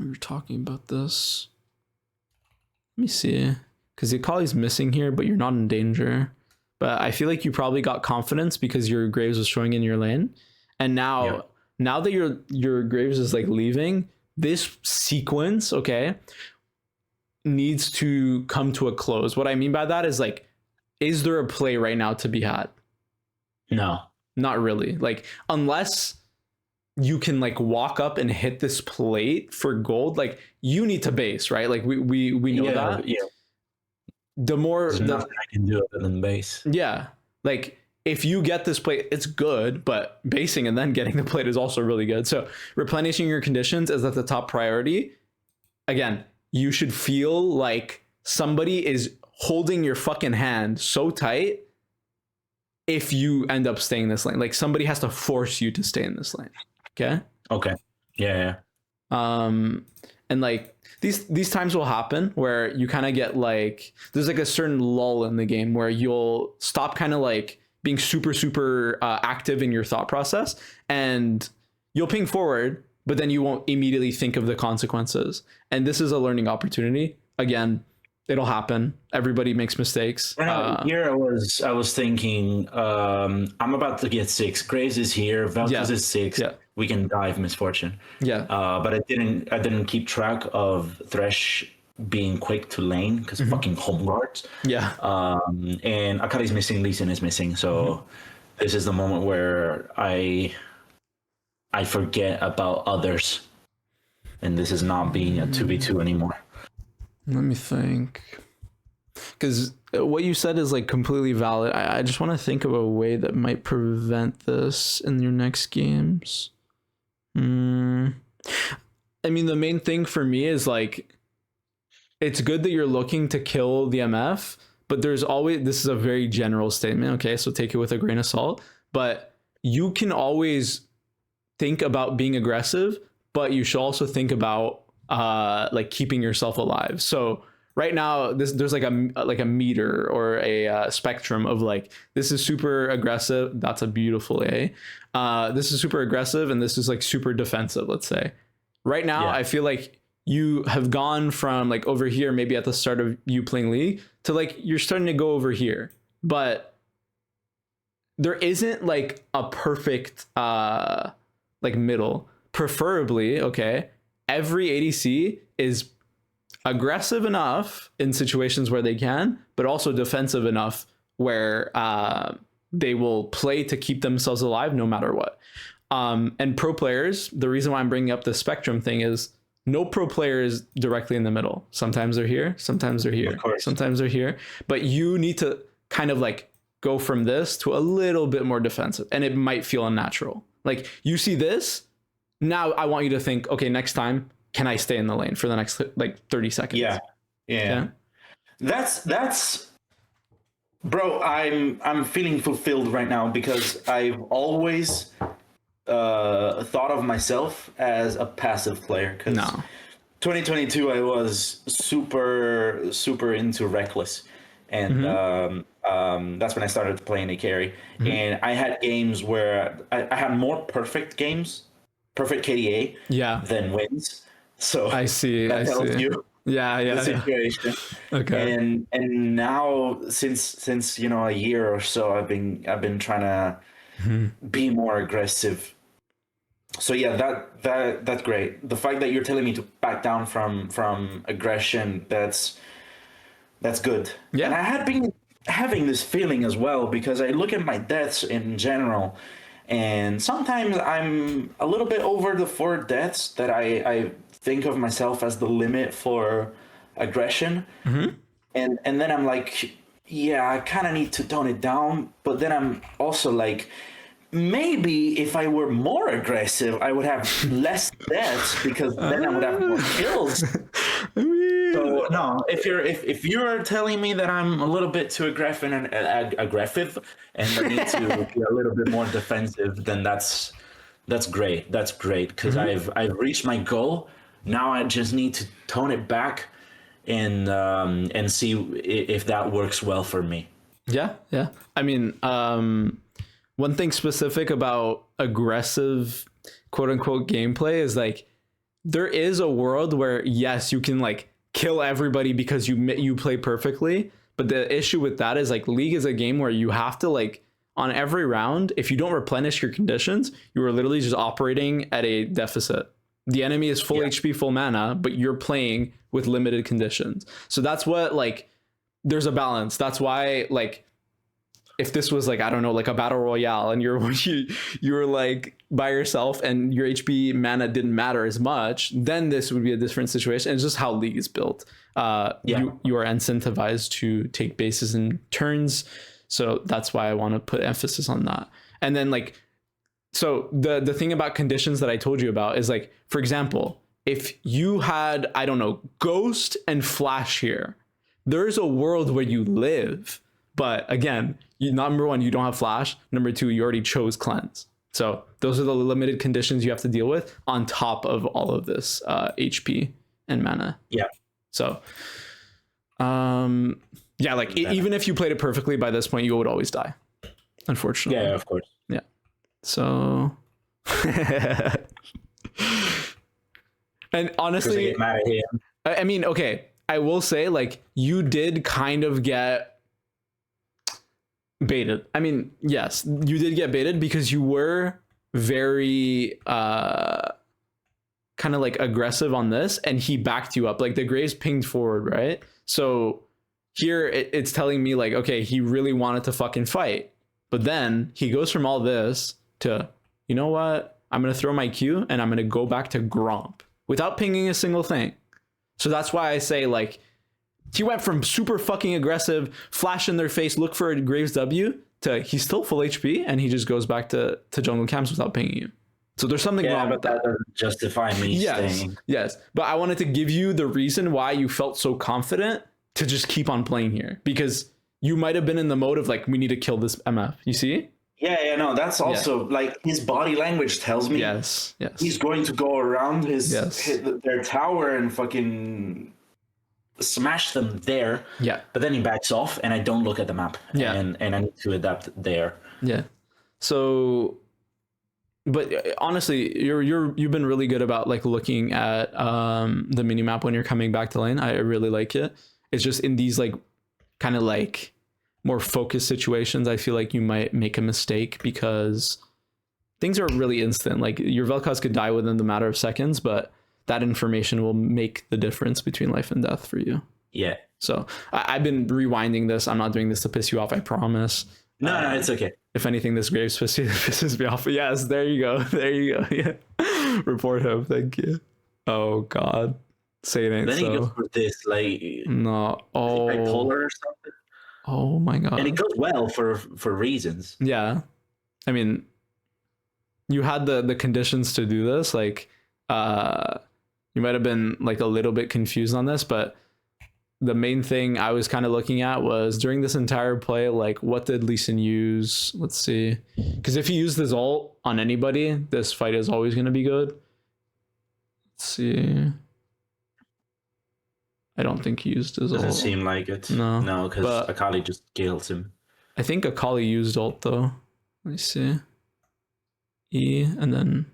were talking about this. Let me see, because the Akali's missing here, but you're not in danger. But I feel like you probably got confidence because your Graves was showing in your lane. And now that your Graves is like leaving, this sequence, okay, needs to come to a close. What I mean by that is, like, is there a play right now to be had? No, not really. Like, unless you can like walk up and hit this plate for gold, like, you need to base, right? Like, we know that. Yeah. The more There's nothing I can do other than base. Yeah. Like, if you get this plate, it's good, but basing and then getting the plate is also really good. So replenishing your conditions is at the top priority. Again, you should feel like somebody is holding your fucking hand so tight if you end up staying in this lane. Like, somebody has to force you to stay in this lane. Okay? Okay. Yeah. And like, these times will happen where you kind of get like, there's like a certain lull in the game where you'll stop kind of like being super active in your thought process, and you'll ping forward, but then you won't immediately think of the consequences. And this is a learning opportunity. Again, it'll happen. Everybody makes mistakes. Here I was thinking, I'm about to get 6. Graves is here. Vel'Koz is 6. Yeah. We can dive Misfortune. Yeah. But I didn't keep track of Thresh being quick to lane because fucking home guards. Yeah. And Akali's missing. Lee Sin is missing. So this is the moment where I forget about others, and this is not being a 2v2 anymore. Let me think, because what you said is like completely valid. I just want to think of a way that might prevent this in your next games. I mean, the main thing for me is like, it's good that you're looking to kill the MF, but there's always, this is a very general statement, okay, so take it with a grain of salt, but you can always think about being aggressive, but you should also think about like keeping yourself alive. So right now, there's like a meter or a spectrum of like, this is super aggressive. That's a beautiful A. This is super aggressive, and this is like super defensive, let's say. Right now, I feel like you have gone from like over here, maybe at the start of you playing League, to like you're starting to go over here. But there isn't like a perfect like middle. Preferably, okay, every ADC is aggressive enough in situations where they can, but also defensive enough where they will play to keep themselves alive no matter what. And pro players, the reason why I'm bringing up the spectrum thing is no pro player is directly in the middle. Sometimes they're here, sometimes they're here, sometimes they're here. But you need to kind of like go from this to a little bit more defensive, and it might feel unnatural. Like, you see this, now I want you to think, okay, next time, can I stay in the lane for the next like 30 seconds? Yeah. That's bro, I'm feeling fulfilled right now because I've always thought of myself as a passive player. Because 2022 I was super into Reckless, and that's when I started playing a carry. And I had games where I had more perfect games, perfect KDA, than wins. So I see. That tells you the situation. Okay. And now since a year or so, I've been trying to be more aggressive. So yeah, that's great. The fact that you're telling me to back down from aggression, that's good. Yeah. And I had been having this feeling as well, because I look at my deaths in general, and sometimes I'm a little bit over the 4 deaths that I think of myself as the limit for aggression. and then I'm like, yeah, I kind of need to tone it down. But then I'm also like, maybe if I were more aggressive, I would have less deaths because then I would have more kills. I mean, So no, if you're telling me that I'm a little bit too aggressive and aggressive, and I need to be a little bit more defensive, then that's great. That's great because I've reached my goal. Now I just need to tone it back and see if that works well for me. yeah, yeah. I mean, one thing specific about aggressive quote unquote gameplay is like there is a world where yes, you can like kill everybody because you play perfectly, but the issue with that is like League is a game where you have to like on every round, if you don't replenish your conditions, you are literally just operating at a deficit. The enemy is full HP, full mana, but you're playing with limited conditions. So that's what like there's a balance. That's why like if this was like, I don't know, like a battle royale and you're like by yourself and your HP mana didn't matter as much, then this would be a different situation. It's just how League is built. You are incentivized to take bases in turns. So that's why I want to put emphasis on that. And then like, so the thing about conditions that I told you about is like, for example, if you had, I don't know, Ghost and Flash here, there's a world where you live. But again, number one, you don't have Flash. Number two, you already chose Cleanse. So those are the limited conditions you have to deal with on top of all of this HP and mana. Yeah. So, yeah, like even if you played it perfectly by this point, you would always die, unfortunately. Yeah, of course. Yeah. So, and honestly, I mean, okay, I will say like you did kind of get baited. I mean, yes, you did get baited because you were very kind of like aggressive on this and he backed you up. Like the Graves pinged forward, right? So here it's telling me like, okay, he really wanted to fucking fight. But then he goes from all this to, you know what? I'm going to throw my Q and I'm going to go back to Gromp without pinging a single thing. So that's why I say like, he went from super fucking aggressive, flash in their face, look for a Graves W, to he's still full HP and he just goes back to jungle camps without pinging you. So there's something wrong with that. Doesn't justify me staying. Yes, but I wanted to give you the reason why you felt so confident to just keep on playing here, because you might have been in the mode of like, we need to kill this MF. You see? Yeah, no, that's also like his body language tells me he's going to go around their tower and fucking smash them there. Yeah. But then he backs off and I don't look at the map. Yeah. And I need to adapt there. Yeah. So but honestly, you've been really good about like looking at the mini map when you're coming back to lane. I really like it. It's just in these like kind of like more focused situations, I feel like you might make a mistake because things are really instant. Like your Vel'Koz could die within the matter of seconds, but that information will make the difference between life and death for you. Yeah. So I've been rewinding this. I'm not doing this to piss you off, I promise. No, it's okay. If anything, this Graves pisses me off. But yes, there you go. There you go. Yeah. Report him. Thank you. Oh God. Say it ain't then so. Then he goes for this, like no. Oh. Bipolar or something. Oh my God. And it goes well for reasons. Yeah. I mean, you had the conditions to do this. Like, you might have been like a little bit confused on this, but the main thing I was kind of looking at was during this entire play, like what did Lee Sin use? Let's see. Because if he used his ult on anybody, this fight is always going to be good. Let's see. I don't think he used his ult. Doesn't seem like it. No, because Akali just kills him. I think Akali used ult though. Let me see. E and then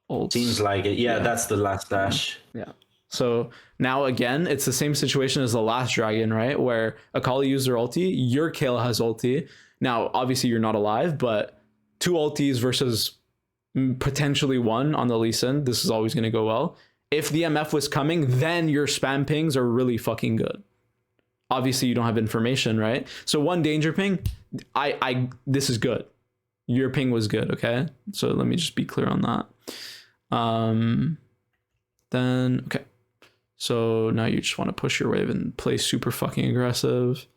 ult. Seems like it. Yeah, that's the last dash. Yeah. So now again, it's the same situation as the last dragon, right? Where Akali used her ulti, your Kayle has ulti. Now, obviously you're not alive, but 2 ultis versus potentially 1 on the Lee Sin. This is always going to go well. If the MF was coming, then your spam pings are really fucking good. Obviously you don't have information, right? So 1 danger ping, this is good. Your ping was good, okay? So let me just be clear on that. Then, okay. So now you just want to push your wave and play super fucking aggressive.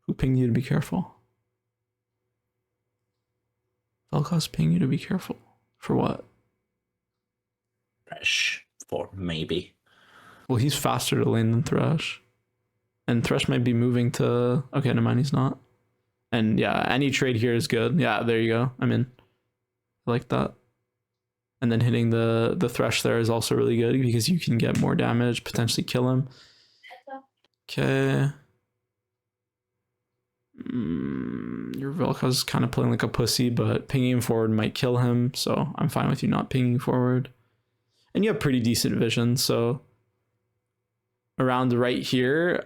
Who pinged you to be careful? Vel'Koz pinged you to be careful. For what? Thresh for maybe. Well, he's faster to lane than Thresh. And Thresh might be moving to... Okay, never mind, he's not. And yeah, any trade here is good. Yeah, there you go. I'm in. I like that. And then hitting the Thresh there is also really good because you can get more damage, potentially kill him. Okay. Your Vel'Koz is kind of playing like a pussy, but pinging him forward might kill him, so I'm fine with you not pinging forward. And you have pretty decent vision, so around right here,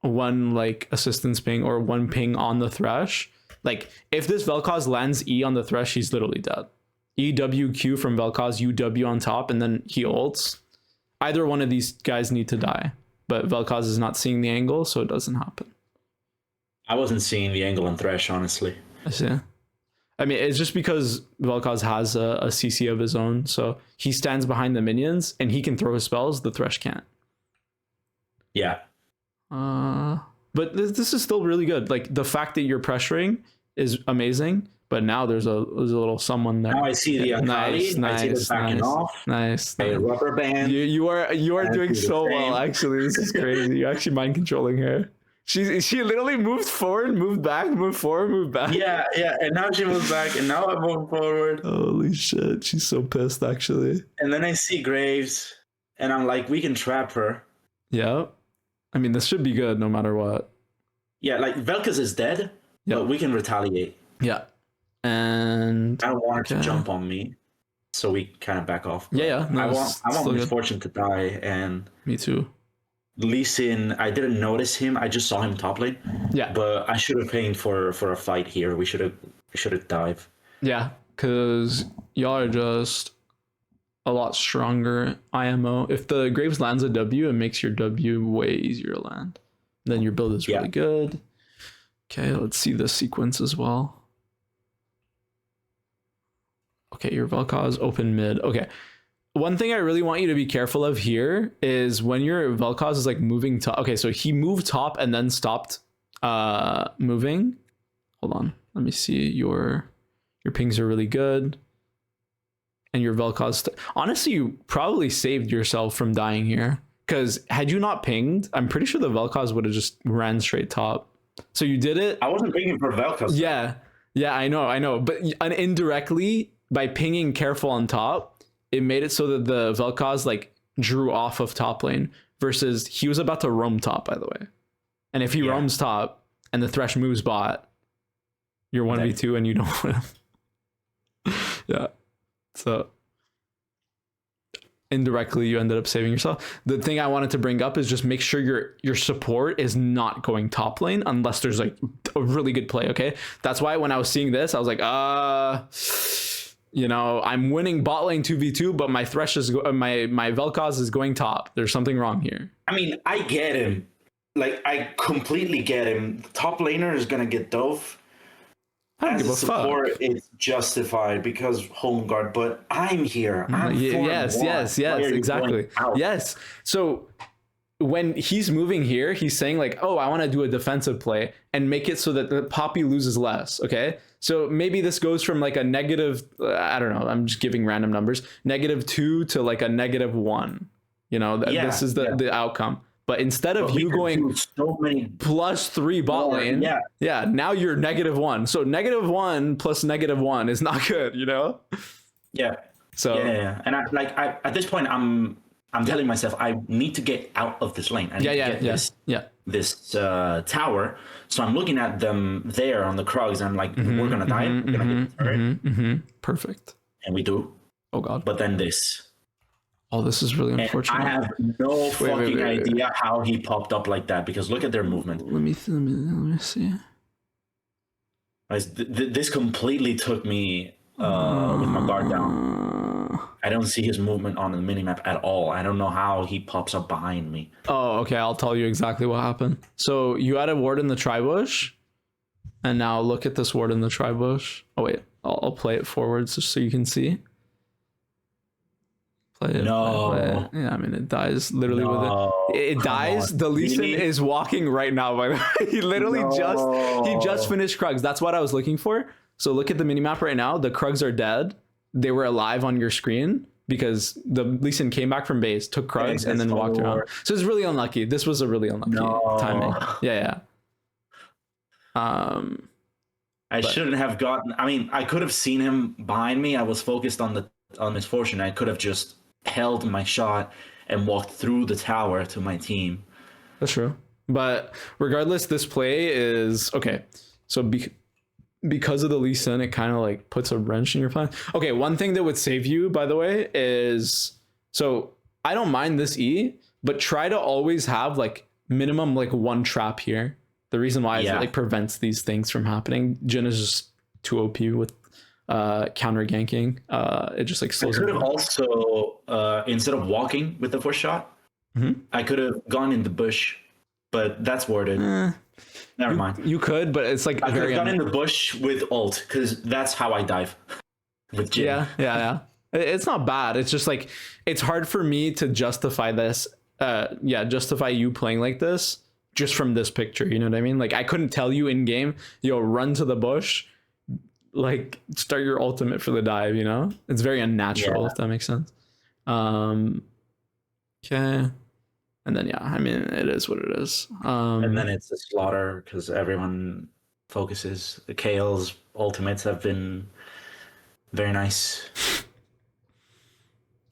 one like assistance ping or one ping on the Thresh. Like if this Vel'Koz lands E on the Thresh, he's literally dead. EWQ from Vel'Koz, UW on top, and then he ults. Either one of these guys need to die, but Vel'Koz is not seeing the angle, so it doesn't happen. I wasn't seeing the angle on Thresh, honestly. I see. I mean, it's just because Vel'Koz has a CC of his own, so he stands behind the minions and he can throw his spells. The Thresh can't. Yeah. But this is still really good. Like the fact that you're pressuring is amazing. But now there's a little someone there. Now I see the Akali. I see the backing off. Nice. A rubber band. You are doing so well. Actually, this is crazy. You're actually mind controlling her. She literally moved forward, moved back, moved forward, moved back. Yeah, and now she moves back, and now I'm moving forward. Holy shit, she's so pissed actually. And then I see Graves, and I'm like, we can trap her. Yeah, I mean this should be good no matter what. Yeah, like Vel'Koz is dead, but we can retaliate. Yeah, and I don't want her to jump on me, so we kind of back off. Yeah. No, I want Misfortune to die, and me too. Lee Sin, I didn't notice him. I just saw him top lane. Yeah. But I should have pinged for a fight here. We should have dived. Yeah, because y'all are just a lot stronger IMO. If the Graves lands a W, it makes your W way easier to land. Then your build is really good. Okay, let's see the sequence as well. Okay, your Vel'Koz open mid. Okay. One thing I really want you to be careful of here is when your Vel'Koz is like moving top. Okay, so he moved top and then stopped moving. Hold on. Let me see. Your pings are really good. And your Vel'Koz... Honestly, you probably saved yourself from dying here. Because had you not pinged, I'm pretty sure the Vel'Koz would have just ran straight top. So you did it. I wasn't pinging for Vel'Koz. Yeah, I know. But indirectly, by pinging careful on top, it made it so that the Vel'Koz like drew off of top lane versus he was about to roam top, by the way. And if he roams top and the Thresh moves bot, you're 1v2 and you don't win. Yeah. So indirectly you ended up saving yourself. The thing I wanted to bring up is just make sure your support is not going top lane unless there's like a really good play, okay? That's why when I was seeing this, I was like, you know, I'm winning bot lane 2v2, but my Thresh is my Vel'Koz is going top. There's something wrong here. I mean, I get him. Like, I completely get him. Top laner is gonna get dove. I don't As give a support, fuck. it's justified because home guard. But I'm here. Yes, exactly. Yes. So when he's moving here, he's saying like, oh, I want to do a defensive play and make it so that the Poppy loses less. Okay. So maybe this goes from like a negative, I don't know, I'm just giving random numbers, -2 to like a -1. You know, this is the outcome. But instead of you going so many +3 bot lane, now you're -1. So -1 plus -1 is not good, you know? Yeah. So and I at this point I'm telling myself I need to get out of this lane. I need to get this tower. So I'm looking at them there on the Krugs. I'm like, we're gonna die. We're gonna get turret. Perfect. And we do. Oh god. But then this. Oh, this is really unfortunate. And I have no fucking idea how he popped up like that because look at their movement. Let me see. This completely took me with my guard down. I don't see his movement on the minimap at all. I don't know how he pops up behind me. Oh, okay. I'll tell you exactly what happened. So you had a ward in the tribush, and now look at this ward in the tribush. Oh wait, I'll play it forwards just so you can see. Play it. No. Play it. Yeah, I mean, it dies literally with No, it. It come dies. on. The Lee Sin Really? is walking right now, by the way. He literally just finished Krugs. That's what I was looking for. So look at the minimap right now. The Krugs are dead. They were alive on your screen because the Lee Sin came back from base, took Krugs, and then walked around. So it's really unlucky. This was a really unlucky timing. Yeah. I shouldn't have gotten. I mean, I could have seen him behind me. I was focused on Misfortune. I could have just held my shot and walked through the tower to my team. That's true. But regardless, this play is okay. So because of the Lee Sin, it kind of like puts a wrench in your plan. Okay, one thing that would save you, by the way, is so I don't mind this E, but try to always have like minimum like one trap here. The reason why is it like prevents these things from happening. Jhin is just too OP with counter ganking. It just like slows. I could have also instead of walking with the first shot, I could have gone in the bush, but that's worded. Never mind. You could, but it's like I could have gone in the bush with ult because that's how I dive with Jhin. Yeah. It's not bad. It's just like it's hard for me to justify this. Justify you playing like this just from this picture. You know what I mean? Like I couldn't tell you in game, run to the bush, like start your ultimate for the dive. You know, it's very unnatural if that makes sense. Okay. And then I mean it is what it is. And then it's a slaughter because everyone focuses. The Kael's ultimates have been very nice.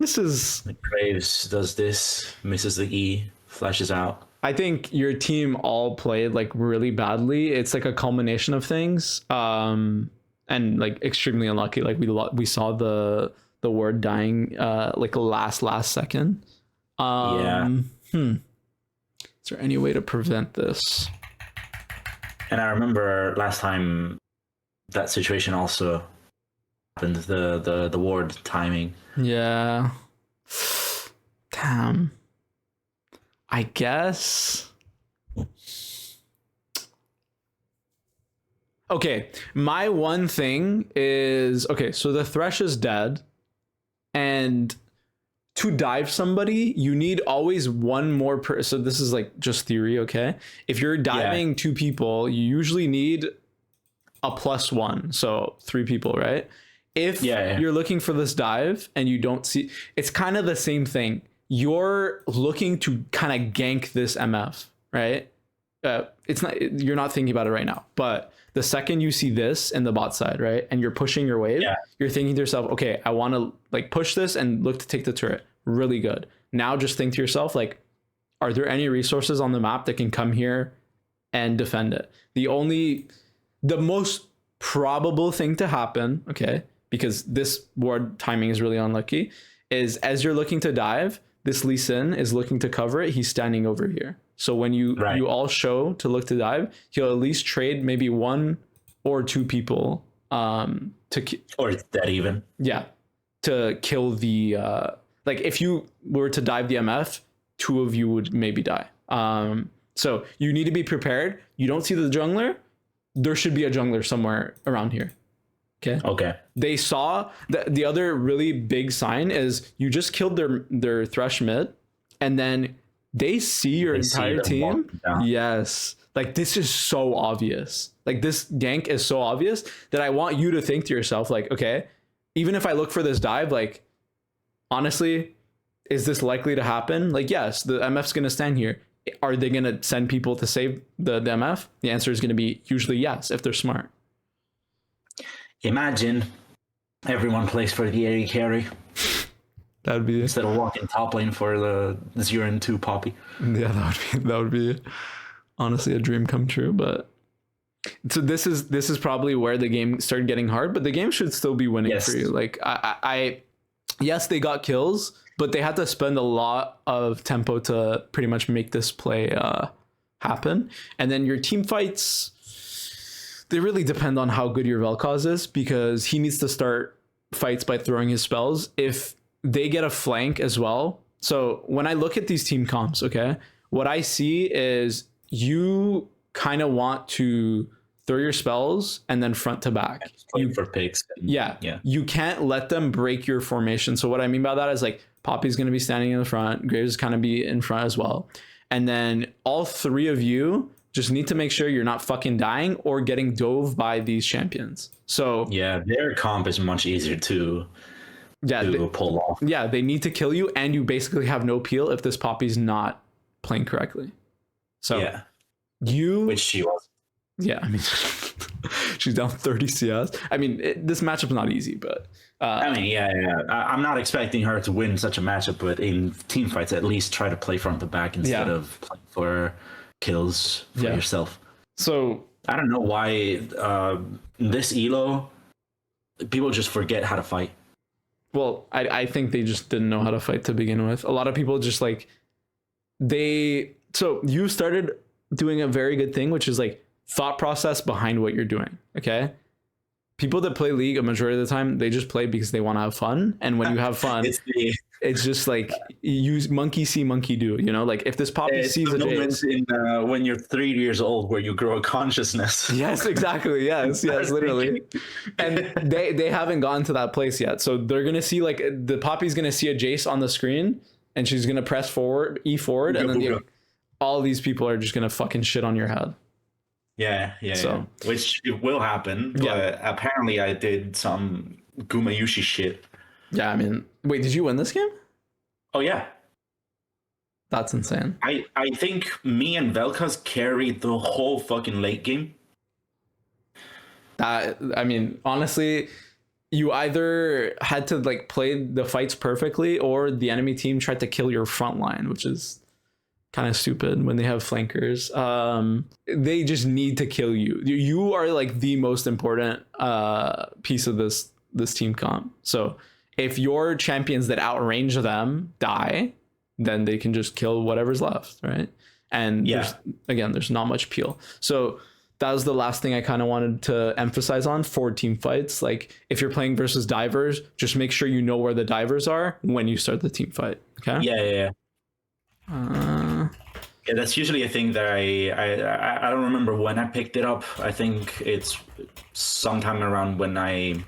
This is Graves does this, misses the E, flashes out. I think your team all played like really badly. It's like a culmination of things, and like extremely unlucky. Like we saw the word dying like last second. Is there any way to prevent this? And I remember last time that situation also happened. The ward timing. Yeah. Damn. I guess. Okay, my one thing is so the Thresh is dead, and to dive somebody, you need always one more so this is like just theory, okay? If you're diving two people, you usually need a +1, so 3 people, right? If you're looking for this dive and you don't see, it's kind of the same thing. You're looking to kind of gank this MF, right? It's not, you're not thinking about it right now, but the second you see this in the bot side, right, and you're pushing your wave, you're thinking to yourself, okay, I want to like push this and look to take the turret. Really good. Now just think to yourself, like, are there any resources on the map that can come here and defend it? The most probable thing to happen, okay, because this ward timing is really unlucky, is as you're looking to dive, this Lee Sin is looking to cover it. He's standing over here. So when you all show to look to dive, he'll at least trade maybe 1 or 2 people or dead even. Yeah, to kill the like if you were to dive the MF, 2 of you would maybe die. So you need to be prepared. You don't see the jungler. There should be a jungler somewhere around here. Okay. They saw the other really big sign is you just killed their Thresh mid, and then they see your entire team. Yes. Like this is so obvious. Like this gank is so obvious that I want you to think to yourself, like, okay, even if I look for this dive, like, honestly, is this likely to happen? Like, yes, the MF's going to stand here. Are they going to send people to save the MF? The answer is going to be usually yes, if they're smart. Imagine everyone plays for the AD carry. That would be instead of walking top lane for the 0-2 Poppy. Yeah, that would be honestly a dream come true. But so this is probably where the game started getting hard, but the game should still be winning for you. Like I yes, they got kills, but they had to spend a lot of tempo to pretty much make this play happen. And then your team fights, they really depend on how good your Vel'Koz is, because he needs to start fights by throwing his spells. If they get a flank as well. So when I look at these team comps, okay, what I see is you kind of want to throw your spells, and then front to back. You for picks. Yeah. You can't let them break your formation. So what I mean by that is like Poppy's going to be standing in the front, Graves is kind of be in front as well. And then all three of you just need to make sure you're not fucking dying or getting dove by these champions. So yeah, their comp is much easier to pull off. Yeah, they need to kill you, and you basically have no peel if this Poppy's not playing correctly. So yeah, which she was. Yeah, I mean, she's down 30 CS. I mean, this matchup's not easy, but I mean, I'm not expecting her to win such a matchup, but in team fights, at least try to play front to back instead of playing for kills for yourself. So I don't know why this elo people just forget how to fight. Well, I think they just didn't know how to fight to begin with. A lot of people just like so you started doing a very good thing, which is like thought process behind what you're doing. Okay. People that play League a majority of the time, they just play because they want to have fun. And when you have fun, it's just like use monkey see, monkey do, you know, like if this Poppy sees a moment when you're 3 years old where you grow a consciousness. Yes, exactly. Yes, literally. And they haven't gotten to that place yet. So they're going to see like the Poppy's going to see a Jace on the screen and she's going to press forward, E forward. And then all these people are just going to fucking shit on your head. Yeah. Which it will happen. But apparently I did some Gumayushi shit. Yeah, I mean, wait, did you win this game? Oh, yeah. That's insane. I think me and Vel'Koz carried the whole fucking late game. I mean, honestly, you either had to like play the fights perfectly or the enemy team tried to kill your front line, which is kind of stupid when they have flankers. They just need to kill you. You are like the most important piece of this team comp. So if your champions that outrange them die, then they can just kill whatever's left, right? And there's not much peel. So that was the last thing I kind of wanted to emphasize on for team fights. Like if you're playing versus divers, just make sure you know where the divers are when you start the team fight. Okay. Yeah. Yeah, that's usually a thing that I don't remember when I picked it up. I think it's sometime around when I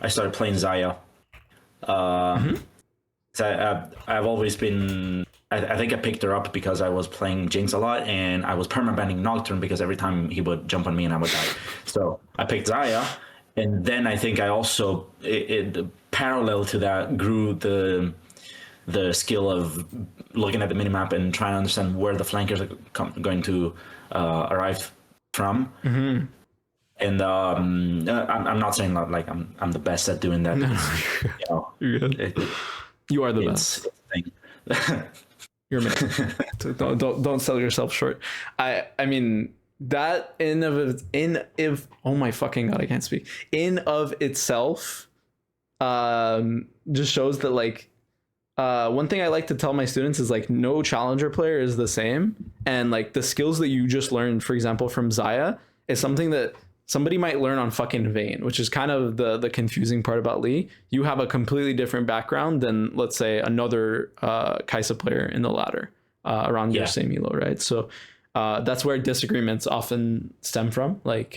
started playing Xayah. So I've always been. I think I picked her up because I was playing Jinx a lot, and I was permabanning Nocturne because every time he would jump on me and I would die. So I picked Xayah, and then I think I also parallel to that grew the skill of looking at the minimap and trying to understand where the flankers are going to arrive from. Mm-hmm. And I'm not saying that like I'm the best at doing that. No, you're good. You are the best. You're amazing. don't sell yourself short. I mean that oh my fucking god, I can't speak. In of itself, just shows that like. One thing I like to tell my students is like no challenger player is the same, and like the skills that you just learned, for example, from Xayah is something that somebody might learn on fucking Vayne, which is kind of the confusing part about Lee. You have a completely different background than let's say another Kai'Sa player in the ladder around your same elo, right? So that's where disagreements often stem from, like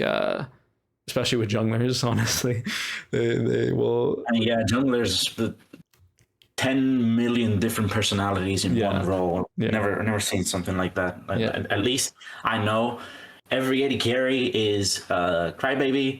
especially with junglers. Honestly, they will. Junglers. 10 million different personalities in one role. Never seen something like that. At least I know every AD carry is Crybaby,